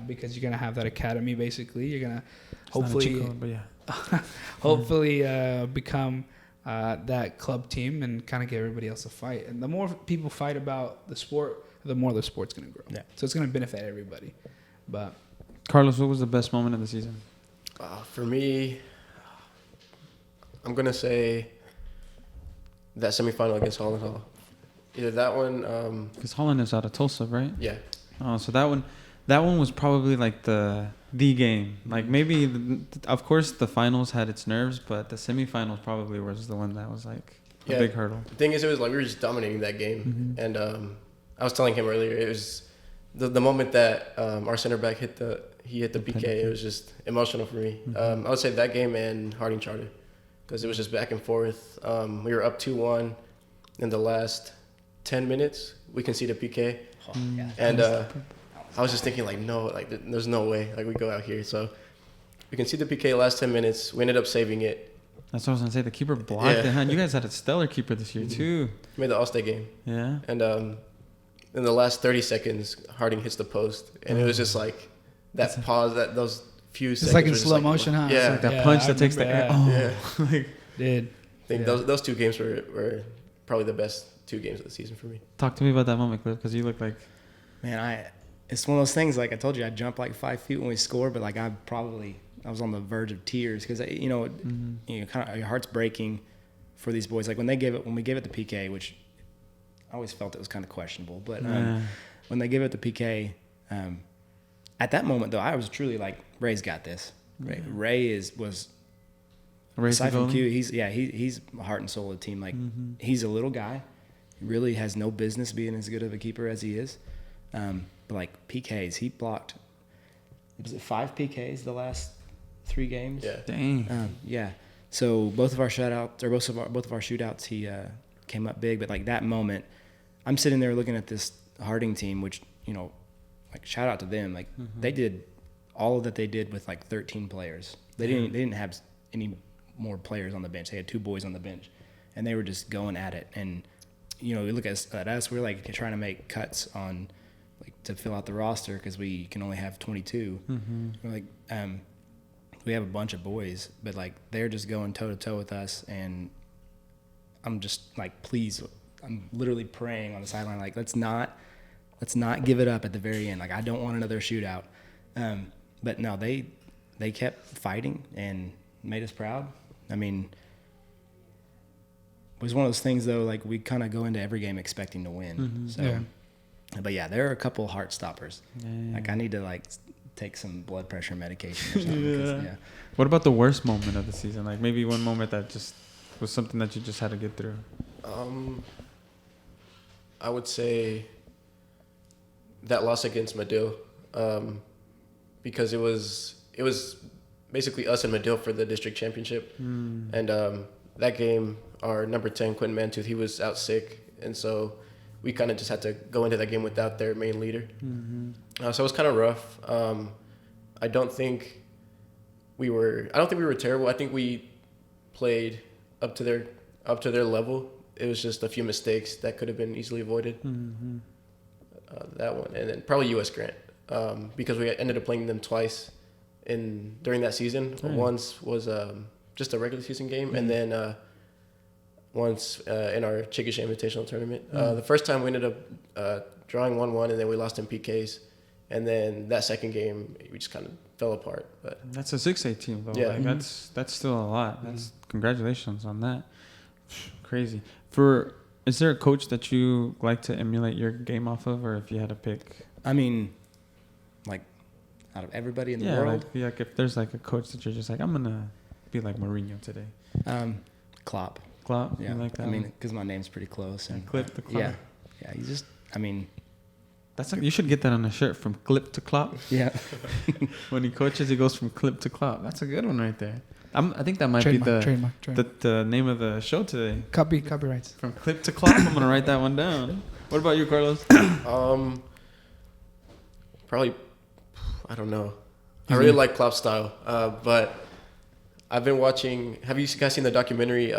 because you're going to have that academy, basically. You're going to hopefully become that club team and kind of give everybody else a fight. And the more people fight about the sport, the more the sport's going to grow. Yeah. So it's going to benefit everybody. But Carlos, what was the best moment of the season? For me, I'm going to say that semifinal against Holland Hall. Either that one. Because Holland is out of Tulsa, right? Yeah. Oh, so that one was probably like the game. Like maybe, of course, the finals had its nerves, but the semifinals probably was the one that was like a big hurdle. The thing is, it was like we were just dominating that game. And I was telling him earlier, it was the moment that our center back hit the PK. It was just emotional for me. I would say that game and Harding Charter, because it was just back and forth. We were up 2-1 in the last 10 minutes. We conceded PK. And I was just thinking, like, no, like, there's no way. Like, we go out here. So we conceded PK last 10 minutes. We ended up saving it. That's what I was going to say. The keeper blocked it. You guys had a stellar keeper this year, too. Made the All-State game. Yeah. And in the last 30 seconds, Harding hits the post. And it was just like that pause, those few seconds. It's like in slow motion, huh? Yeah. Like that punch that takes the air. Like, I think those 2 games were probably the best 2 games of the season for me. Talk to me about that moment, Klipp, because you look like... Man, it's one of those things, like I told you, I jump like 5 feet when we score, but like I was on the verge of tears because, you know, kind of your heart's breaking for these boys. Like when we gave it the PK, which I always felt it was kind of questionable, but when they gave it the PK, at that moment though, I was truly like, Ray's got this. Ray was aside from Q, he's the heart and soul of the team. Like he's a little guy, he really has no business being as good of a keeper as he is. But like PKs, he blocked. Was it 5 PKs the last 3 games? Yeah. Dang. Yeah. So both of our shootouts, he came up big. But like that moment, I'm sitting there looking at this Harding team, which, you know, like shout out to them. Like they did all of that they did with like 13 players. They didn't have any more players on the bench. They had 2 boys on the bench, and they were just going at it. And you know, we look at us, we're like trying to make cuts on. Like to fill out the roster because we can only have 22. We're like, we have a bunch of boys, but like they're just going toe to toe with us, and I'm just like, please, I'm literally praying on the sideline, like let's not give it up at the very end. Like I don't want another shootout. But no, they kept fighting and made us proud. I mean, it was one of those things though. Like we kind of go into every game expecting to win. But yeah, there are a couple Heartstoppers. Like I need to like take some blood pressure medication or something. What about the worst moment of the season? Like maybe one moment that just was something that you just had to get through. I would say that loss against Medill, because it was basically us and Medill for the district championship. And that game, our number 10 Quentin Mantooth, he was out sick, and so we kind of just had to go into that game without their main leader. Mm-hmm. So it was kind of rough. I don't think we were terrible. I think we played up to their level. It was just a few mistakes that could have been easily avoided. Mm-hmm. That one, and then probably U.S. Grant, because we ended up playing them twice during that season. Once was just a regular season game, and then once in our Chickasha Invitational tournament. The first time we ended up drawing 1-1, and then we lost in PKs, and then that second game we just kind of fell apart. But that's a 6A team though. Yeah. Like, that's still a lot. That's congratulations on that. Crazy. Is there a coach that you like to emulate your game off of, or if you had to pick? I mean, like, out of everybody in the world? Like if there's like a coach that you're just like, I'm going to be like Mourinho today. Klopp. Klopp? Yeah. You like that? I mean, because my name's pretty close. And Klipp to Klopp? Yeah. Yeah, you just, I mean. You should get that on a shirt, from Klipp to Klopp. Yeah. When he coaches, he goes from Klipp to Klopp. That's a good one right there. I think that might be the name of the show today. Copyrights. From Klipp to Klopp. I'm gonna write that one down. What about you, Carlos? Probably, I don't know. I really like Klopp's style, but I've been watching. Have you guys seen the documentary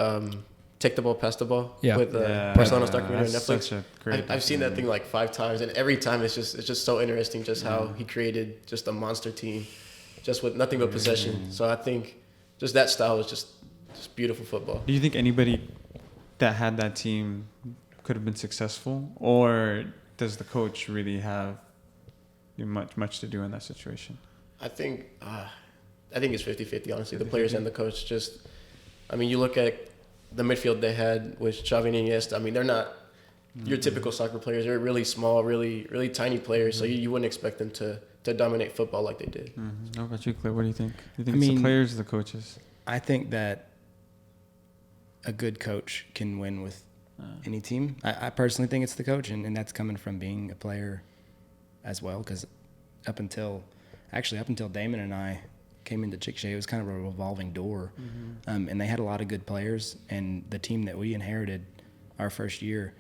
"Take the Ball, Pass the Ball"? Yeah. With Barcelona's documentary on Netflix. Such a great I've seen that thing like 5 times, and every time it's just so interesting, just how he created just a monster team, just with nothing but possession. So I think. Just that style was just beautiful football. Do you think anybody that had that team could have been successful, or does the coach really have much to do in that situation? I think it's 50-50, honestly. The players and the coach. You look at the midfield they had with Xavi and Iniesta. I mean, they're not your typical soccer players. They're really small, really, really tiny players. So you wouldn't expect them to dominate football like they did. How about you, Klipp? What do you think? Do you think it's the players or the coaches? I think that a good coach can win with any team. I personally think it's the coach, and that's coming from being a player as well, because up until Damon and I came into Chickasha, it was kind of a revolving door. And they had a lot of good players, and the team that we inherited our first year,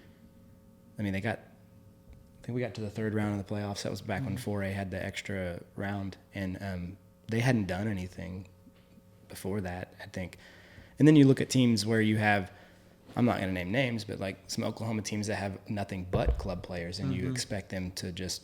I mean, I think we got to the third round of the playoffs. That was back when 4A had the extra round, and they hadn't done anything before that, I think. And then you look at teams where you have, I'm not going to name names, but like some Oklahoma teams that have nothing but club players, and you expect them to just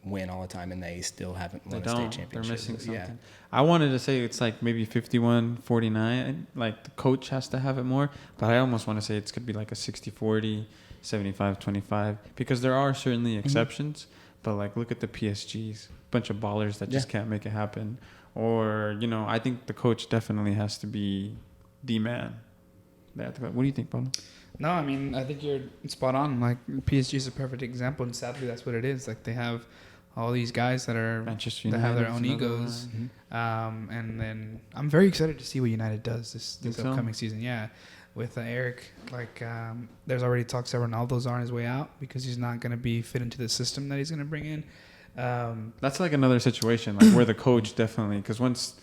win all the time, and they still haven't won a state championship. They're missing something. Yeah. I wanted to say it's like maybe 51-49. Like the coach has to have it more, but I almost want to say it could be like a 60-40. 75-25, because there are certainly exceptions, but like look at the PSGs, bunch of ballers that just can't make it happen. Or I think the coach definitely has to be the man. What do you think, Pablo? No, I mean, I think you're spot on. Like PSG is a perfect example, and sadly that's what it is. Like they have all these guys that have their own egos, and then I'm very excited to see what United does this upcoming season. Yeah. With Eric, there's already talks that Ronaldo's on his way out because he's not going to be fit into the system that he's going to bring in. That's like another situation, like where the coach definitely, because once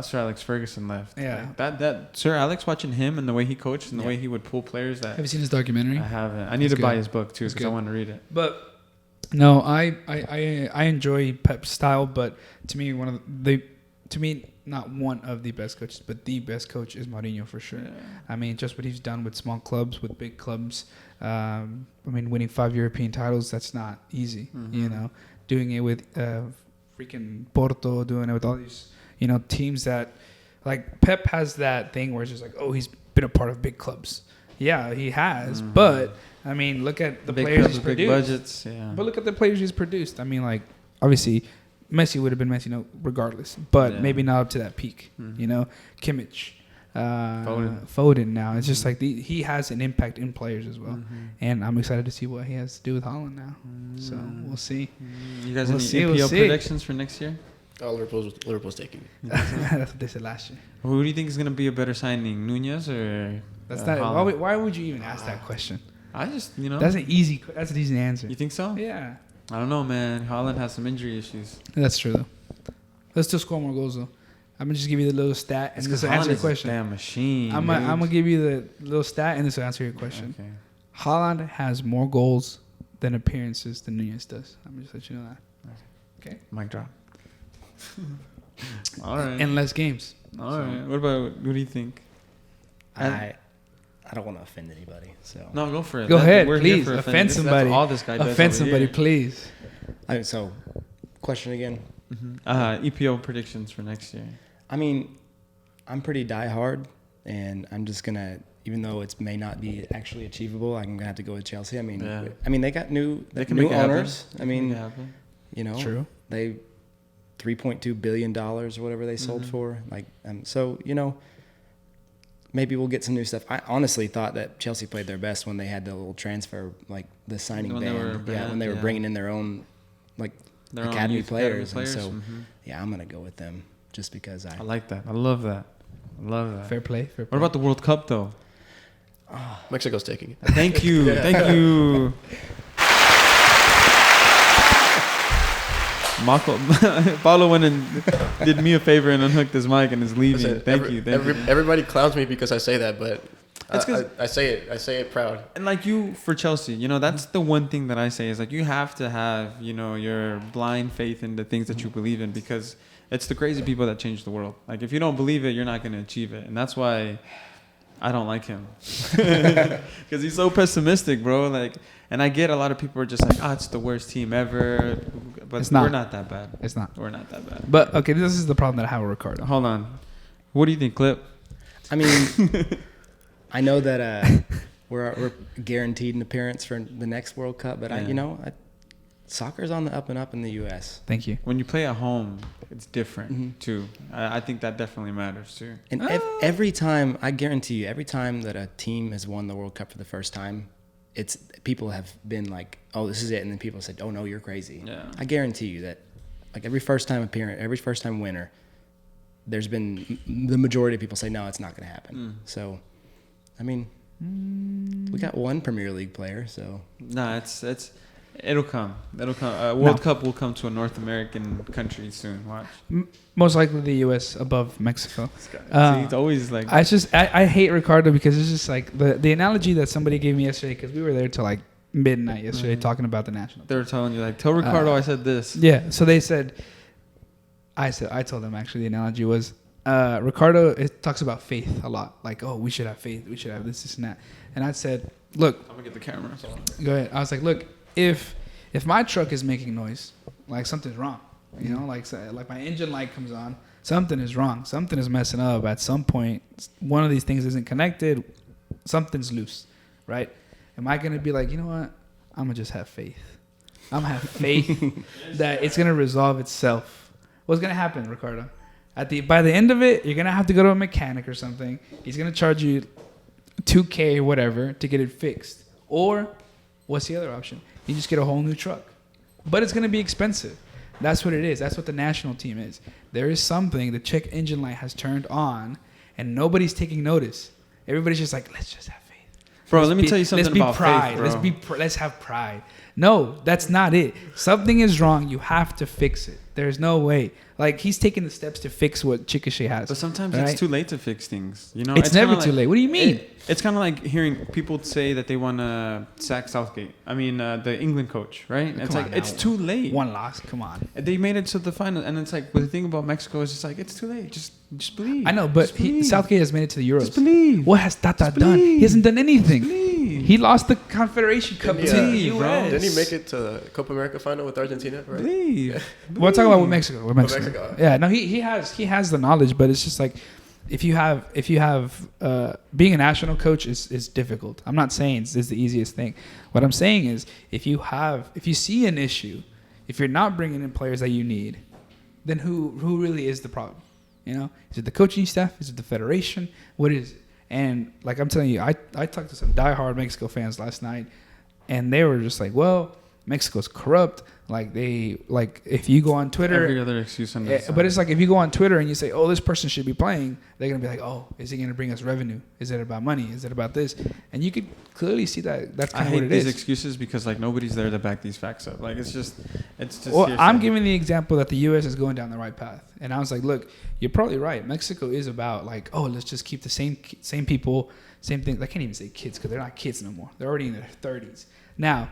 Sir Alex Ferguson left, that Sir Alex, watching him and the way he coached and the way he would pull players. Have you seen his documentary? I haven't. I need to buy his book too because I want to read it. But no, I enjoy Pep's style, but to me, not one of the best coaches, but the best coach is Mourinho for sure. Yeah. I mean, just what he's done with small clubs, with big clubs. Winning 5 European titles, that's not easy, Doing it with freaking Porto, doing it with all these, teams that, like, Pep has that thing where it's just like, oh, he's been a part of big clubs. Yeah, he has, but, I mean, look at the players he's produced. Big budgets, yeah. But look at the players he's produced. I mean, like, obviously, Messi would have been Messi, regardless, but maybe not up to that peak. Kimmich, Foden. Now it's just like he has an impact in players as well, and I'm excited to see what he has to do with Holland now. So we'll see. You guys any EPL predictions for next year? Liverpool's taking it. That's what they said last year. Who do you think is going to be a better signing, Nunez or? That's not. Why would you even ask that question? I just That's an easy answer. You think so? Yeah. I don't know, man. Holland has some injury issues. That's true, though. Let's still score more goals, though. I'm going to just give you the little stat, and this will answer your question. Damn machine. I'm going to give you the little stat, and this will answer your question. Okay. Haaland has more goals than appearances than Nunez does. I'm just let you know that. Okay. Mic drop. All right. And less games. All right. What do you think? I don't want to offend anybody, so No, go for it. Go ahead, we're here please. for Offend offending. somebody. That's all this guy does. Offend over somebody, here. please. so question again. EPO predictions for next year. I mean, I'm pretty diehard, and I'm just gonna, even though it may not be actually achievable, I'm gonna have to go with Chelsea. I mean, they got new can new make it happen. owners. I mean, you know, True. they $3.2 billion or whatever they sold for. Like, so you know, maybe we'll get some new stuff. I honestly thought that Chelsea played their best when they had the little transfer, like the signing When they ban. were a band, when they were bringing in their own, like, Their own academy youth players. academy And so, Mm-hmm. yeah, I'm gonna go with them just because I like that. I love that. Fair play. Fair play. What about the World Cup though? Mexico's taking it. Thank you. Thank you. Paulo went and did me a favor and unhooked his mic and is leaving. Listen, Thank you. Everybody clowns me because I say that, but It's 'cause- I say it proud. And like you for Chelsea, you know, that's the one thing that I say is like you have to have, you know, your blind faith in the things that you believe in because it's the crazy people that change the world. Like if you don't believe it, you're not going to achieve it. And that's why I don't like him. Because he's so pessimistic, bro. Like, and I get a lot of people are just like, it's the worst team ever. But It's not. we're not that bad. It's not. We're not that bad. But okay, this is the problem that I have with Ricardo. Hold on. What do you think, Klipp? I mean, I know that we're guaranteed an appearance for the next World Cup, but soccer's on the up and up in the U.S. Thank you. When you play at home, it's different too. I think that definitely matters too. And every time, I guarantee you, every time that a team has won the World Cup for the first time, it's people have been like, "Oh, this is it," and then people said, "Oh no, you're crazy." Yeah. I guarantee you that, like every first time winner, there's been the majority of people say, "No, it's not going to happen." So, I mean, we got one Premier League player, so Nah, it'll come. World Cup will come to a North American country soon. Watch. Most likely the U.S. above Mexico. See, it's always like I hate Ricardo because it's just like the analogy that somebody gave me yesterday because we were there till like midnight yesterday talking about the national. they were telling you like, tell Ricardo I said this. Yeah. So they said, I told them actually the analogy was Ricardo. It talks about faith a lot. Like, oh, we should have faith. We should have this and that. And I said, look. I'm gonna get the camera. Go ahead. I was like, look, if my truck is making noise, like something's wrong. You know, like my engine light comes on, something is wrong. Something is messing up. At some point, one of these things isn't connected. Something's loose, right? Am I gonna be like, you know what? I'm gonna just have faith. I'm gonna have faith that it's gonna resolve itself. What's gonna happen, Ricardo? By the end of it, you're gonna have to go to a mechanic or something. He's gonna charge you $2,000 or whatever to get it fixed. Or what's the other option? You just get a whole new truck. But it's gonna be expensive. That's what it is. That's what the national team is. There is something the check engine light has turned on, and nobody's taking notice. Everybody's just like, let's just have faith. Bro, let me tell you something about pride. faith, bro. Let's have pride. No, that's not it. Something is wrong. You have to fix it. There's no way. Like, he's taking the steps to fix what Chickasha has. But sometimes right? it's too late to fix things. You know, It's never too late. What do you mean? It's kind of like hearing people say that they want to sack Southgate. I mean, the England coach, right? It's like, it's too late. One loss. Come on. They made it to the final. And it's like, but the thing about Mexico is just like, it's too late. Just believe. I know, but Southgate has made it to the Euros. Just believe. What has Tata done? He hasn't done anything. Believe. He lost the Confederation Cup to the Believe, bro. US. Didn't he make it to the Copa America final with Argentina? Right? Believe. We're talking about with Mexico. With Mexico. Mexico. Yeah, no, he has the knowledge, but it's just like if you have being a national coach is difficult. I'm not saying it's the easiest thing. What I'm saying is if you see an issue, if you're not bringing in players that you need, then who really is the problem? You know, is it the coaching staff? Is it the federation? What is it? And like I'm telling you, I talked to some diehard Mexico fans last night, and they were just like, well, Mexico's corrupt. If you go on Twitter, Every other excuse under the sun. but it's like if you go on Twitter and you say, oh, this person should be playing, they're gonna be like, oh, is he gonna bring us revenue? Is it about money? Is it about this? And you could clearly see that that's I kind of what hate it these is. excuses because like nobody's there to back these facts up. Like it's just It's just. Well, I'm hearsay. giving the example that the U.S. is going down the right path, and I was like, look, you're probably right. Mexico is about like, oh, let's just keep the same people, same thing. I can't even say kids because they're not kids no more. They're already in their 30s. Now,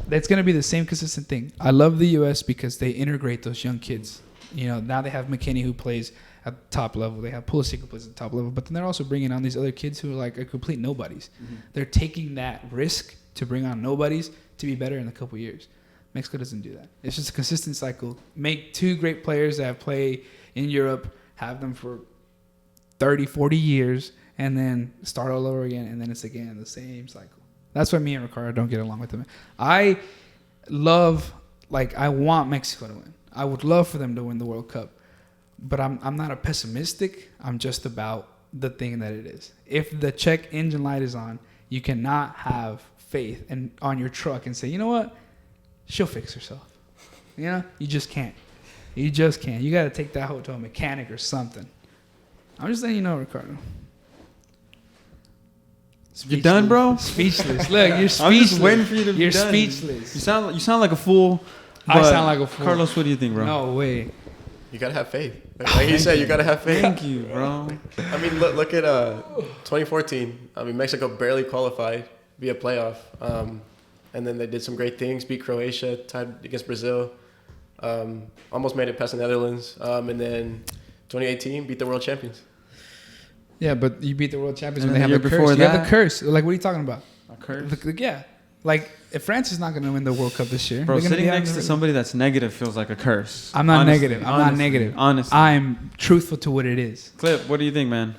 that's going to be the same consistent thing. I love the U.S. because they integrate those young kids. You know, now they have McKinney who plays at the top level. They have Pulisic who plays at the top level. But then they're also bringing on these other kids who are like complete nobodies. Mm-hmm. They're taking that risk to bring on nobodies to be better in a couple years. Mexico doesn't do that. It's just a consistent cycle. Make 2 great players that play in Europe, have them for 30, 40 years, and then start all over again, and then it's again the same cycle. That's why me and Ricardo don't get along with them. I want Mexico to win. I would love for them to win the World Cup. But I'm not a pessimistic. I'm just about the thing that it is. If the check engine light is on, you cannot have faith and on your truck and say, you know what? She'll fix herself. You know? You just can't. You just can't. You got to take that hoe to a mechanic or something. I'm just letting you know, Ricardo. You done, bro? Speechless. Look, you're speechless. I'm just waiting for you to be You're done. speechless. You sound like a fool. I sound like a fool. Carlos, what do you think, bro? No way. You gotta have faith. Like you said, you gotta have faith. Thank you, bro. I mean, look at 2014. I mean, Mexico barely qualified via playoff, and then they did some great things. Beat Croatia, tied against Brazil, almost made it past the Netherlands, and then 2018 beat the world champions. Yeah, but you beat the world champions And when they then have the a year curse. before You have a that- curse. Like, what are you talking about? A curse? Yeah. Like, if France is not going to win the World Cup this year, Bro, they're gonna sitting be out next of to the- somebody that's negative feels like a curse. I'm not Honestly, negative. I'm not negative. Honestly. I'm truthful to what it is. Klipp, what do you think, man?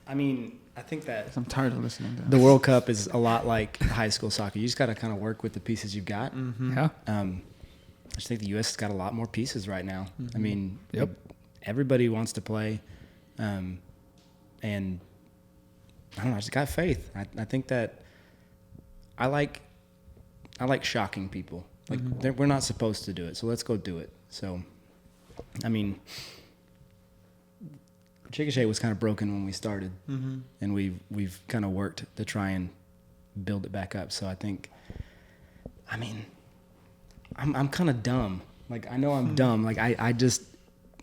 I mean, I think that I'm tired of listening to the World Cup is a lot like high school soccer. You just got to kind of work with the pieces you've got. Mm-hmm. Yeah. I just think the U.S. has got a lot more pieces right now. Mm-hmm. I mean, Yep. everybody wants to play, and I don't know. I just got faith. I think that I like shocking people. Like we're not supposed to do it, so let's go do it. So, I mean, Chickasha was kind of broken when we started, and we've kind of worked to try and build it back up. So I think, I mean, I'm kind of dumb. Like I know I'm dumb. Like I just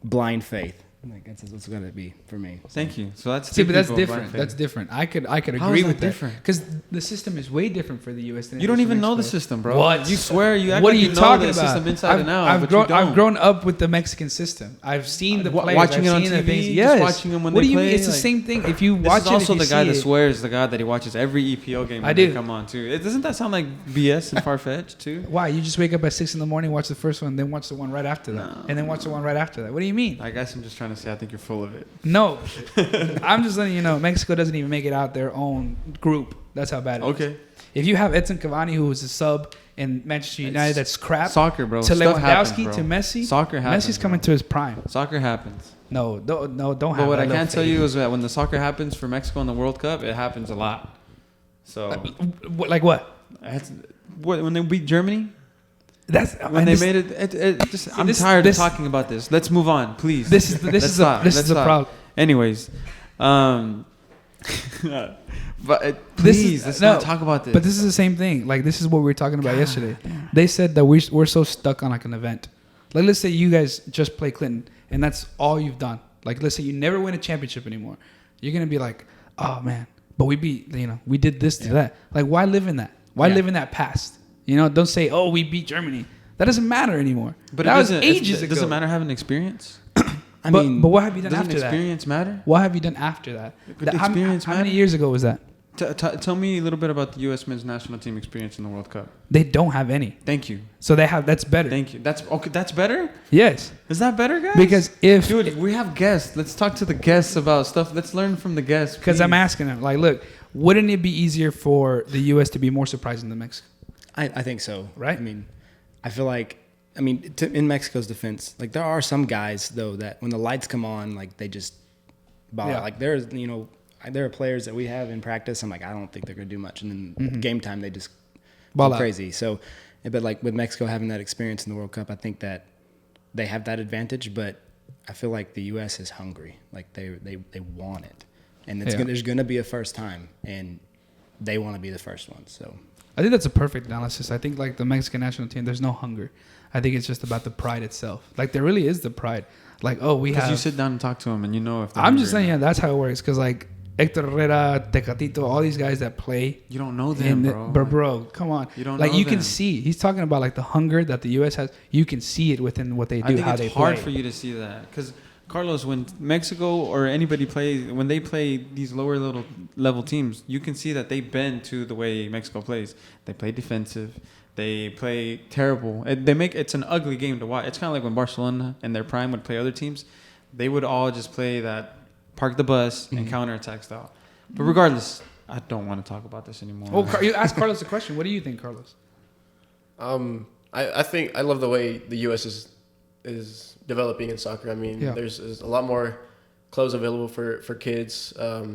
blind faith. Like that's what's gonna be for me. Thank you. So that's See, but that's people, different. blind faith. That's different. I could How agree is that with that different? because the system is way different for the U.S. than it You don't is for even know the Mexico. system, bro. What? You swear you act What like are you you know talking the about? system inside and out, I've but grown, you don't. I've grown up with the Mexican system. I've seen the players. Watching it I've on seen the TV, things. just Yes. watching them when what they do you play, mean? It's the like- same thing. If you This watch is also it, if the you guy see that it, swears, the guy that he watches every EPO game I when do. they come on too. Doesn't that sound like BS and far-fetched too? Why? You just wake up at 6 a.m, watch the first one, then watch the one right after that, No. and then watch the one right after that. What do you mean? I guess I'm just trying to say I think you're full of it. No, I'm just letting you know. Mexico doesn't even make it out their own group. That's how bad it is. Okay. If you have Edson Cavani, who was a sub in Manchester United, that's crap. Soccer, bro. To Stuff happens, Lewandowski, bro. to Messi. Soccer happens. Messi's coming bro. to his prime. Soccer happens. No, don't have. But what that I little can tell faith. you is that when the soccer happens for Mexico in the World Cup, it happens a lot. So Like what? when they beat Germany, That's when they made it just, I'm tired of talking about this. Let's move on, please. This is the problem. Anyways, but let's not talk about this. But this is the same thing. Like this is what we were talking about yesterday. They said that we're so stuck on like an event. Like let's say you guys just play Clinton and that's all you've done. Like let's say you never win a championship anymore. You're gonna be like, oh man, but we beat. We did this to that. Like why live in that? Why live in that past? Don't say, oh, we beat Germany. That doesn't matter anymore. But that it was doesn't. ages ago. Does it matter having experience? I mean, but what have you done Doesn't after that? experience matter? What have you done after that? But experience how many matter? years ago was that? Tell me a little bit about the U.S. men's national team experience in the World Cup. They don't have any. Thank you. So they have. That's better. Thank you. That's okay. That's better. Yes. Is that better, guys? Because if dude, we have guests. Let's talk to the guests about stuff. Let's learn from the guests. Because I'm please. asking them, like, look, wouldn't it be easier for the U.S. to be more surprising than Mexico? I think so. Right? I mean, I feel like, in Mexico's defense, like there are some guys though that when the lights come on, like they just ball out. Like there's, there are players that we have in practice. I'm like, I don't think they're gonna do much, and then game time they just Ball go out. crazy. So, but like with Mexico having that experience in the World Cup, I think that they have that advantage. But I feel like the U.S. is hungry. Like they want it, and there's gonna be a first time, and they want to be the first one. So. I think that's a perfect analysis. I think like the Mexican national team, there's no hunger. I think it's just about the pride itself. Like there really is the pride. Like, oh, we have. Because you sit down and talk to them, and you know if they're I'm just saying, hungry or yeah, that's how it works. Because like Hector Herrera, Tecatito, all these guys that play. not. You don't know them, bro. But bro, come on. You don't like know you them. can see. He's talking about like the hunger that the U.S. has. You can see it within what they do, I think how it's they hard play. for you to see that because Carlos, when Mexico or anybody when they play these lower level teams, you can see that they bend to the way Mexico plays. They play defensive. They play terrible. It's an ugly game to watch. It's kind of like when Barcelona in their prime would play other teams. They would all just play that park the bus and counterattack style. But regardless, I don't want to talk about this anymore. Oh, you asked Carlos a question. What do you think, Carlos? I think I love the way the U.S. is developing in soccer. I mean, there's a lot more clothes available for kids. I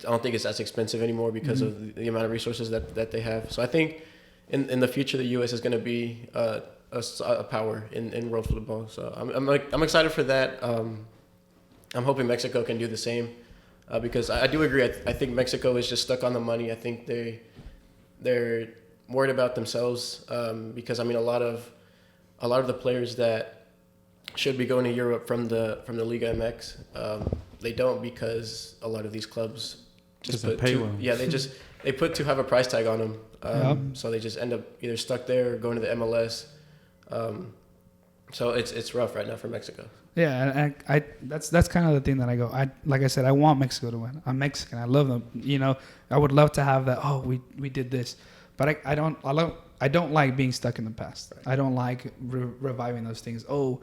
don't think it's as expensive anymore because of the amount of resources that they have. So I think in the future, the U.S. is going to be a power in world football. So I'm excited for that. I'm hoping Mexico can do the same because I do agree. I think Mexico is just stuck on the money. I think they're worried about themselves because I mean a lot of the players that should be going to Europe from the Liga MX, they don't because a lot of these clubs just put they put too high a price tag on them. So they just end up either stuck there or going to the MLS. So it's rough right now for Mexico. Yeah, and that's kind of the thing that I go. Like I said, I want Mexico to win. I'm Mexican. I love them. You know, I would love to have that. Oh, we did this, but I don't like being stuck in the past. Right. I don't like reviving those things. Oh,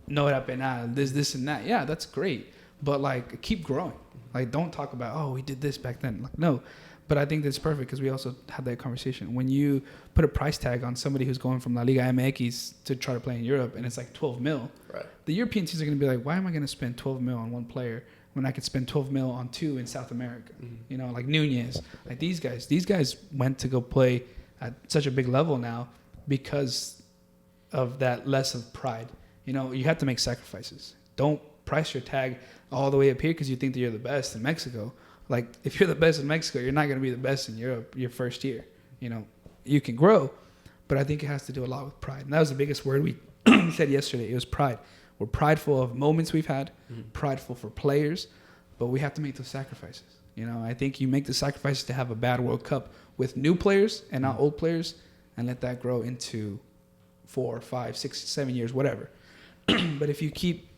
no era penal, this and that. Yeah, that's great, but like keep growing. Like don't talk about we did this back then. Like no. But I think that's perfect because we also had that conversation. When you put a price tag on somebody who's going from La Liga MX to try to play in Europe and it's like 12 mil, right. The European teams are going to be like, why am I going to spend 12 mil on one player when I could spend 12 mil on two in South America? Mm-hmm. You know, like Nunez. Like these guys went to go play at such a big level now because of that less of pride. You know, you have to make sacrifices. Don't price your tag all the way up here because you think that you're the best in Mexico. Like, if you're the best in Mexico, you're not going to be the best in Europe your first year. You know, you can grow, but I think it has to do a lot with pride. And that was the biggest word we said yesterday. It was pride. We're prideful of moments we've had, prideful for players, but we have to make those sacrifices. You know, I think you make the sacrifices to have a bad World Cup with new players and not old players and let that grow into 4, 5, 6, 7 years, whatever. But if you keep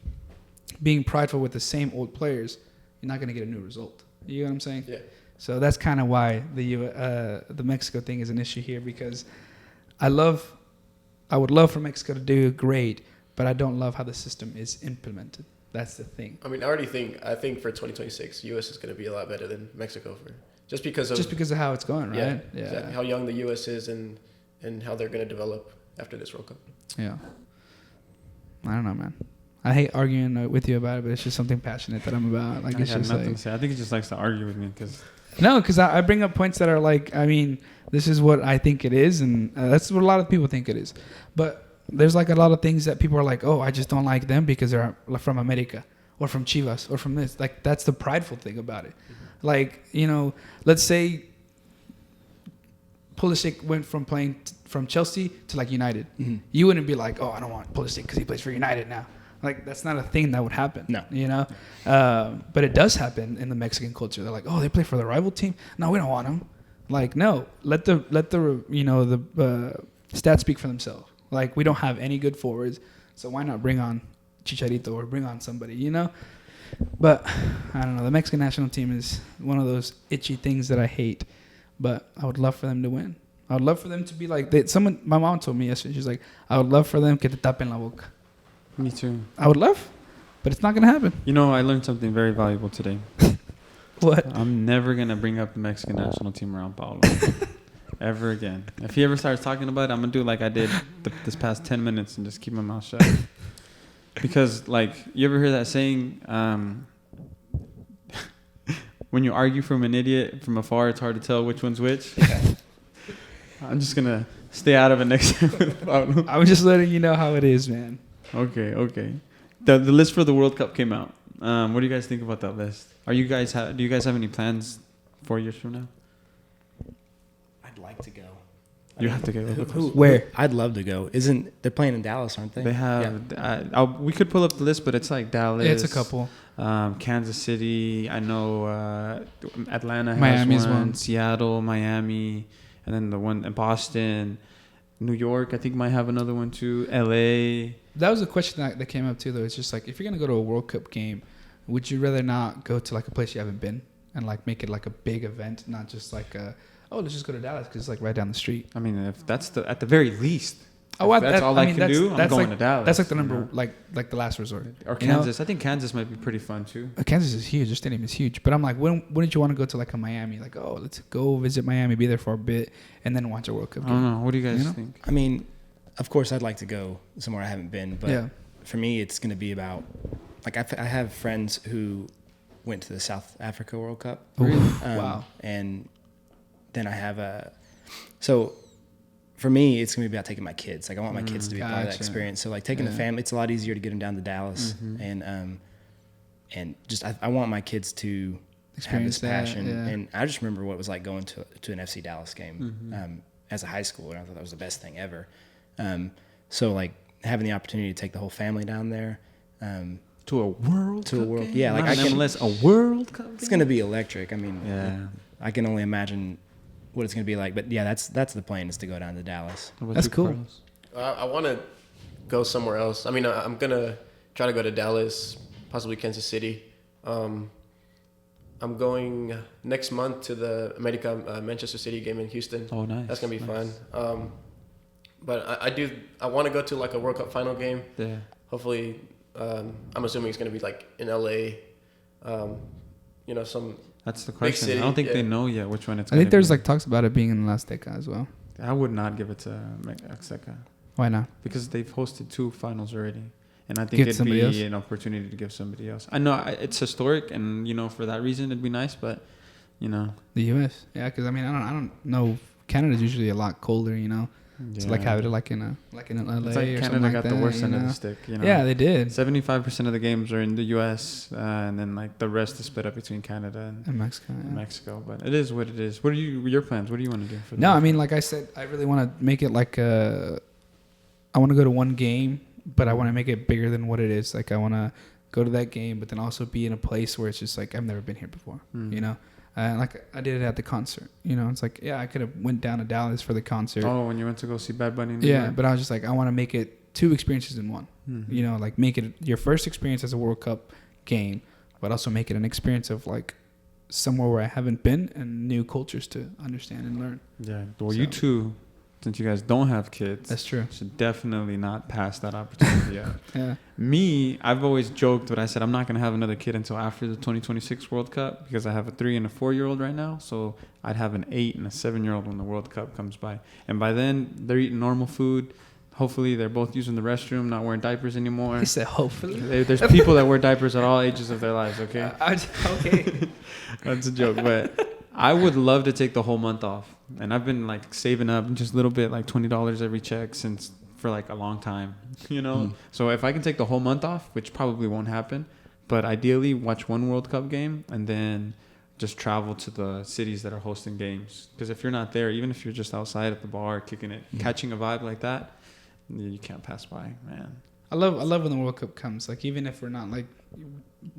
being prideful with the same old players, you're not going to get a new result. You know what I'm saying? Yeah. So that's kind of why the Mexico thing is an issue here because I would love for Mexico to do great, but I don't love how the system is implemented. That's the thing. I mean, I think for 2026, U.S. is going to be a lot better than Mexico just because of how it's going, right? Yeah. Exactly. How young the U.S. is and how they're going to develop after this World Cup. Yeah. I don't know, man. I hate arguing with you about it, but it's just something passionate that I'm about. Like it's just nothing to say. I think he just likes to argue with me because I bring up points that are like, I mean, this is what I think it is, and that's what a lot of people think it is. But there's like a lot of things that people are like, oh, I just don't like them because they're from America or from Chivas or from this. Like that's the prideful thing about it. Mm-hmm. Like, you know, let's say Pulisic went from playing from Chelsea to like United. Mm-hmm. You wouldn't be like, oh, I don't want Pulisic because he plays for United now. Like, that's not a thing that would happen. No. You know? But it does happen in the Mexican culture. They're like, oh, they play for the rival team? No, we don't want them. Like, no. Let the stats speak for themselves. Like, we don't have any good forwards, so why not bring on Chicharito or bring on somebody, you know? But, I don't know. The Mexican national team is one of those itchy things that I hate. But I would love for them to win. I would love for them to be like... my mom told me yesterday, she's like, I would love for them que te tapen la boca. Me too. I would love, but it's not going to happen. You know, I learned something very valuable today. What? I'm never going to bring up the Mexican national team around Paulo. Ever again. If he ever starts talking about it, I'm going to do like I did this past 10 minutes and just keep my mouth shut. Because, like, you ever hear that saying, when you argue from an idiot from afar, it's hard to tell which one's which? Yeah. I'm just going to stay out of it next time with Paulo. I was just letting you know how it is, man. Okay. The list for the World Cup came out. What do you guys think about that list? Do you guys have any plans 4 years from now? I'd like to go. You have to go. Where? I'd love to go. They're playing in Dallas, aren't they? They have. We could pull up the list, but it's like Dallas. Yeah, it's a couple. Kansas City. I know Atlanta has Miami's one. Seattle, Miami, and then the one in Boston. New York, I think, might have another one too. LA. That was a question that came up too, though. It's just like, if you're gonna go to a World Cup game, would you rather not go to like a place you haven't been and like make it like a big event, not just like let's just go to Dallas because it's like right down the street. I mean, if that's at the very least. Oh, that's all I can do. I'm going to Dallas. That's like the number, like the last resort. Or Kansas. I think Kansas might be pretty fun too. Kansas is huge. Their stadium is huge. But I'm like, wouldn't you want to go to like a Miami? Like, let's go visit Miami, be there for a bit, and then watch a World Cup game. I don't know. What do you guys think? I mean, of course, I'd like to go somewhere I haven't been, but for me, it's going to be about like I have friends who went to the South Africa World Cup. Wow. And then I have so for me, it's going to be about taking my kids. Like I want my kids to be a part of that experience. So like taking the family, it's a lot easier to get them down to Dallas. And just, I want my kids to experience have this passion. And I just remember what it was like going to an FC Dallas game as a high schooler. I thought that was the best thing ever. So like having the opportunity to take the whole family down there, to a World Cup game? Yeah, like MLS, a World Cup game? It's going to be electric. I mean, I can only imagine what it's going to be like. But yeah, that's the plan, is to go down to Dallas. That's cool. I want to go somewhere else. I mean, I'm going to try to go to Dallas, possibly Kansas City. I'm going next month to the Manchester City game in Houston. Oh, nice. That's going to be fun. But I want to go to like a World Cup final game. Yeah. Hopefully, I'm assuming it's going to be like in LA. That's the question. City, I don't think they know yet which one it's. I think there's like talks about it being in La Azteca as well. I would not give it to Azteca. Why not? Because they've hosted 2 finals already, and I think it'd be an opportunity to give somebody else. I know it's historic, and for that reason it'd be nice, but the U.S. Yeah, because I mean I don't know. Canada's usually a lot colder, Yeah. So like have it like in LA it's like or Canada got like the that, worst end of the stick. Yeah, they did. 75% of the games are in the U.S. And then like the rest is split up between Canada and Mexico. Yeah. Mexico, but it is what it is. What are your plans? What do you want to do? No, I mean, like I said, I really want to make it like I want to go to one game, but I want to make it bigger than what it is. Like I want to go to that game, but then also be in a place where it's just like I've never been here before. Like I did it at the concert. It's like, I could have went down to Dallas for the concert. Oh, when you went to go see Bad Bunny in New York. York. But I was just like, I want to make it 2 experiences in one. Like make it your first experience as a World Cup game, but also make it an experience of like somewhere where I haven't been and new cultures to understand and learn. Yeah. Well, you two, since you guys don't have kids, that's true, should definitely not pass that opportunity yet. Yeah. Me, I've always joked, but I said I'm not going to have another kid until after the 2026 World Cup because I have a 3 and a 4-year-old right now. So I'd have an 8 and a 7-year-old when the World Cup comes by. And by then, they're eating normal food. Hopefully, they're both using the restroom, not wearing diapers anymore. He said hopefully. There's people that wear diapers at all ages of their lives, okay? Okay. That's a joke, but I would love to take the whole month off. And I've been like saving up just a little bit, like $20 every check for like a long time, So if I can take the whole month off, which probably won't happen, but ideally watch one World Cup game and then just travel to the cities that are hosting games. Because if you're not there, even if you're just outside at the bar, kicking it, catching a vibe like that, you can't pass by, man. I love when the World Cup comes. Like even if we're not like,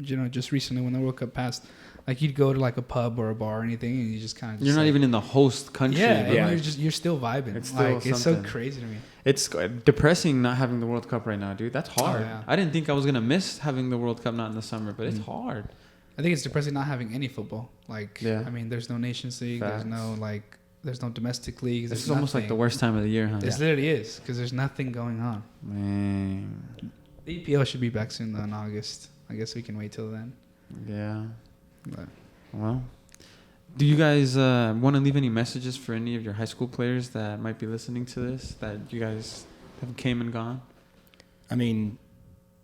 just recently when the World Cup passed, like you'd go to like a pub or a bar or anything, and you just kind of. You're not even in the host country. Yeah. You're still vibing. It's still like, it's so crazy to me. It's depressing not having the World Cup right now, dude. That's hard. Yeah. I didn't think I was gonna miss having the World Cup not in the summer, but it's hard. I think it's depressing not having any football. Like, I mean, there's no Nations League. Facts. There's no domestic leagues. This is almost like the worst time of the year, huh? It literally is because there's nothing going on. Man. The EPL should be back soon though in August. I guess we can wait till then. Yeah. But. Well, do you guys want to leave any messages for any of your high school players that might be listening to this that you guys have came and gone? I mean,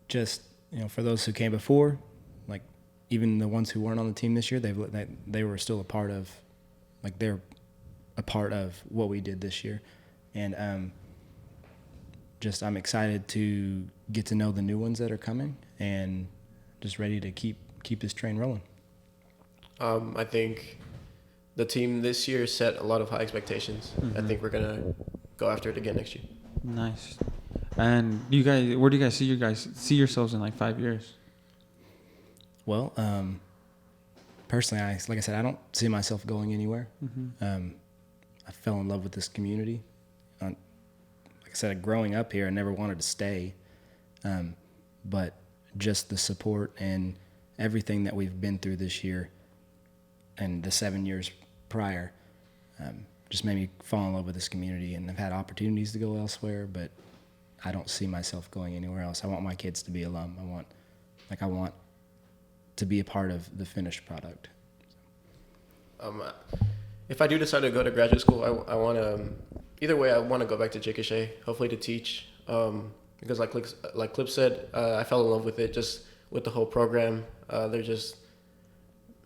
just for those who came before, like even the ones who weren't on the team this year, they were still a part of, like they're a part of what we did this year, and I'm excited to get to know the new ones that are coming, and just ready to keep this train rolling. I think the team this year set a lot of high expectations. I think we're gonna go after it again next year. Nice. And you guys, where do you guys see yourselves in like 5 years? Well, personally, like I said, I don't see myself going anywhere. I fell in love with this community. Like I said, growing up here, I never wanted to stay. But just the support and everything that we've been through this year and the 7 years prior just made me fall in love with this community. And I've had opportunities to go elsewhere, but I don't see myself going anywhere else. I want my kids to be alum. I want to be a part of the finished product. If I do decide to go to graduate school, I want to, either way, I want to go back to Chickasha, hopefully to teach. Because like Klipp said, I fell in love with it, just with the whole program. They're just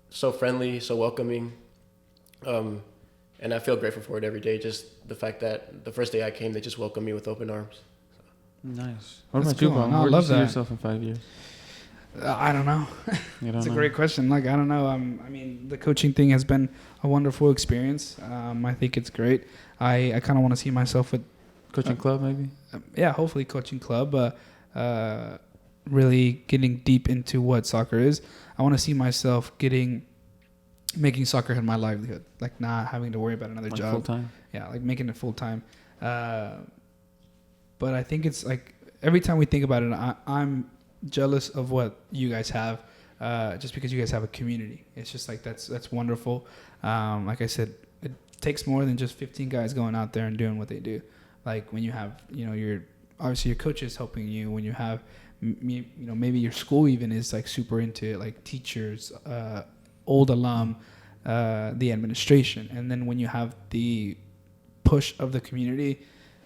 so friendly, so welcoming. And I feel grateful for it every day. Just the fact that the first day I came, they just welcomed me with open arms. Nice. What That's about you, cool. Bob? No, I Where do you love see that. yourself in 5 years? I don't know. You don't It's a know? great question. Like, I don't know. I mean, the coaching thing has been a wonderful experience. I think it's great. I kind of want to see myself with Coaching club, maybe? yeah, hopefully coaching club, really getting deep into what soccer is. I want to see myself making soccer my livelihood, like not having to worry about another Like job. full time? Yeah, like making it full time. But I think it's like every time we think about it, I'm jealous of what you guys have, just because you guys have a community. It's just like that's wonderful. Like I said, it takes more than just 15 guys going out there and doing what they do. Like when you have, obviously your coaches helping you. When you have, maybe your school even is like super into it, like teachers, old alum, the administration, and then when you have the push of the community,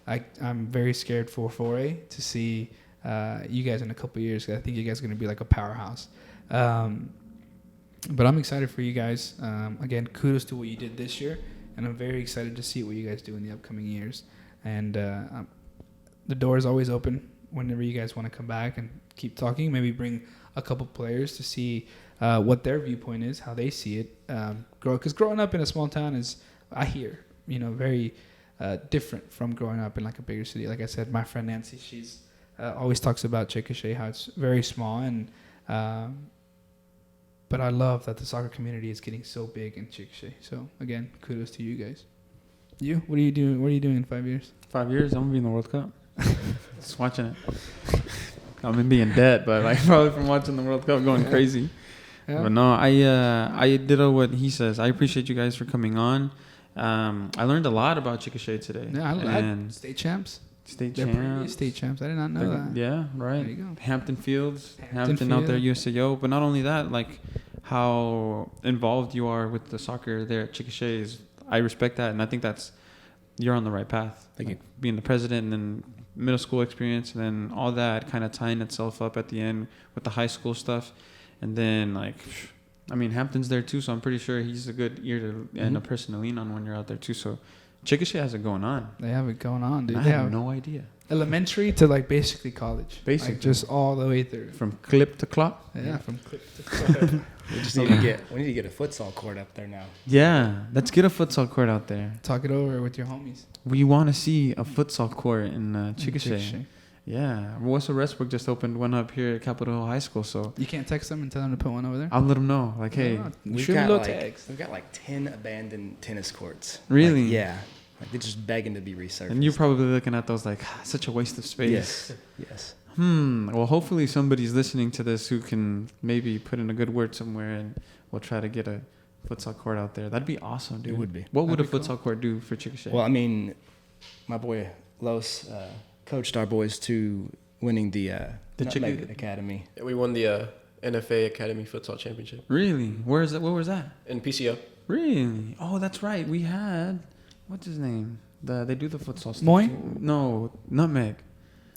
I'm very scared for 4A to see you guys in a couple of years. I think you guys are going to be like a powerhouse. But I'm excited for you guys. Again, kudos to what you did this year, and I'm very excited to see what you guys do in the upcoming years. And the door is always open whenever you guys want to come back and keep talking. Maybe bring a couple players to see what their viewpoint is, how they see it. Because growing up in a small town is, I hear, very different from growing up in like a bigger city. Like I said, my friend Nancy, she's always talks about Chickasha, how it's very small, and but I love that the soccer community is getting so big in Chickasha. So again, kudos to you guys. You, what are you doing? What are you doing in 5 years? 5 years, I'm gonna be in the World Cup. Just watching it. I'm gonna be in debt, but like probably from watching the World Cup going crazy. Yeah. But no, I did what he says. I appreciate you guys for coming on. I learned a lot about Chickasha today. Yeah, and state champs. state They're previous champs. state champs. I did not know that. Yeah, right. There you go. Hampton Fields, Hampton Hampton out there, Field. USAO. But not only that, like how involved you are with the soccer there at Chickasha is, I respect that, and I think you're on the right path. Thank you. Being the president, and then middle school experience, and then all that kind of tying itself up at the end with the high school stuff, and then Hampton's there too, so I'm pretty sure he's a good ear to and a person to lean on when you're out there too. So Chickasha has it going on. They have it going on, dude. I They have have no idea. elementary to like basically college. Basically. Like just all the way through. From Klipp to Klopp. Yeah, from Klipp to Klipp. We just need to get a futsal court up there now. Yeah, let's get a futsal court out there. Talk it over with your homies. We want to see a futsal court in Chickasha. Chickasha. Yeah, Russell Westbrook just opened one up here at Capitol Hill High School, so You can't text them and tell them to put one over there? I'll let them know. Like, hey, We've Shoot me got, little like, tags. we've got like 10 abandoned tennis courts. Really? Like, yeah. Like they're just begging to be resurfaced. and you're probably looking at those like, such a waste of space. Yes. Yes. Well, hopefully somebody's listening to this who can maybe put in a good word somewhere, and we'll try to get a futsal court out there. That'd be awesome, dude. It would be. What would a That'd be futsal court do for Chickasha? Well, I mean, my boy Los coached our boys to winning the Nutmeg Academy. We won the NFA Academy Futsal Championship Really? Where was that? in PCO. Really? Oh, that's right. We had, what's his name? They do the futsal stuff. Moy? too. No, Nutmeg.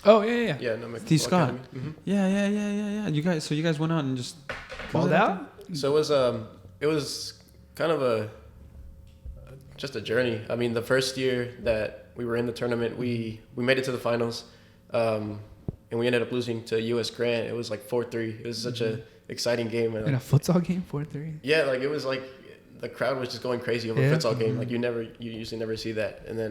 Oh, yeah. Yeah, no, Steve Scott. Mm-hmm. Yeah. You guys went out and just Balled out? So it was kind of just a journey. I mean, the first year that we were in the tournament, we made it to the finals, and we ended up losing to US Grant. It was like 4-3. It was such a exciting game. In a futsal game, 4-3? Yeah, like it was like the crowd was just going crazy over a futsal game. Like you usually never see that. And then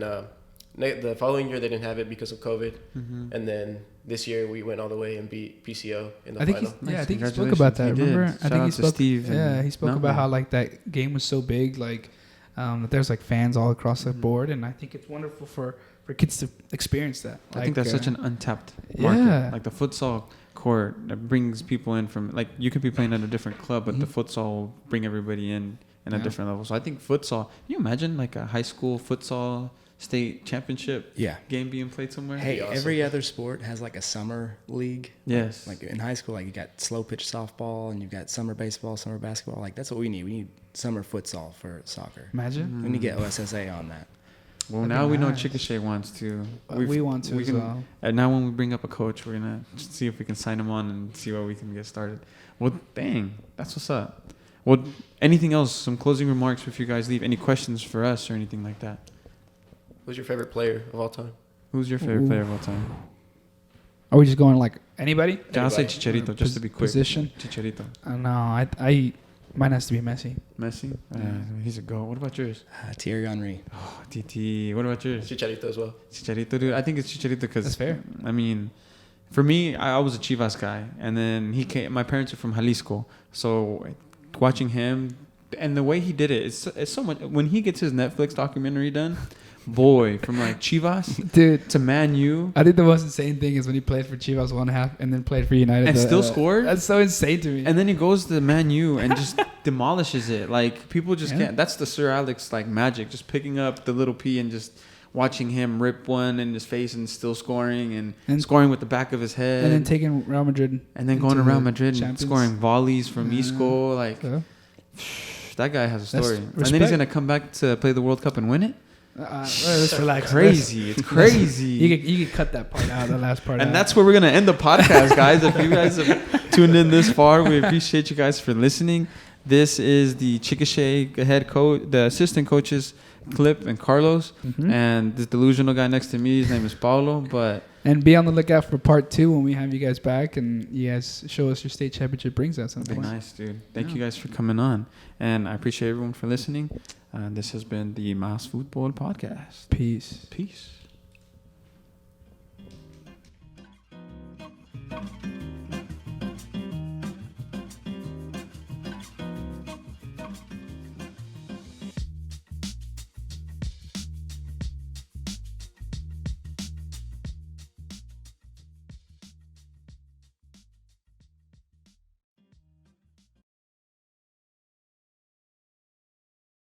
the following year they didn't have it because of COVID. And then this year we went all the way and beat PCO in the final. I think he spoke about that. Remember? I think he spoke. Steve. Yeah, he spoke about how like that game was so big, like that there's like fans all across the board, and I think it's wonderful for kids to experience that. I think that's such an untapped market. Yeah. Like the futsal court that brings people in from, like, you could be playing at a different club, but the futsal will bring everybody in a different level. So I think futsal, can you imagine like a high school futsal state championship game being played somewhere? Hey, awesome. every other sport has like a summer league. Yes. Like in high school, like you got slow pitch softball and you've got summer baseball, summer basketball. Like that's what we need. We need summer futsal for soccer. Imagine. We need to get OSSA on that. Well, That'd now be we know nice. Chickasha wants to. We want to as well. And now when we bring up a coach, we're going to see if we can sign him on and see what we can get started. Well, dang. That's what's up. Well, anything else? Some closing remarks before you guys leave? Any questions for us or anything like that? Who's your favorite player of all time? Who's your favorite player of all time? Are we just going like anybody? I'll say Anybody. Chicharito, just to be quick. Position? Chicharito. No, I mine has to be Messi. Messi? He's a goat. What about yours? Thierry Henry. Oh, TT. What about yours? Chicharito as well. Chicharito, dude. I think it's Chicharito because... That's fair. I mean, for me, I was a Chivas guy. And then he came... My parents are from Jalisco. So watching him... And the way he did it, it's so much... When he gets his Netflix documentary done... Boy, from like Chivas Dude, to Man U. I think the most insane thing is when he played for Chivas 1.5 and then played for United. And still scored? That's so insane to me. And then he goes to Man U and just demolishes it. Like, people just can't. That's the Sir Alex, like, magic. Just picking up the little P and just watching him rip one in his face and still scoring and scoring with the back of his head. And then taking Real Madrid. And then going to Real Madrid and Champions. scoring volleys from Isco. Like, that guy has a story. And then he's going to come back to play the World Cup and win it? Let's relax. Crazy. It's crazy. You could cut that part out, the last part out. And that's where we're going to end the podcast, guys. If you guys have tuned in this far, we appreciate you guys for listening. This is the Chickasha head coach, the assistant coaches, Klipp and Carlos. And this delusional guy next to me, his name is Paulo. And be on the lookout for part 2 when we have you guys back and you guys show us your state championship brings at some point. Nice, dude. Thank you guys for coming on. And I appreciate everyone for listening. This has been the Mas Futbol Podcast. Peace. Peace.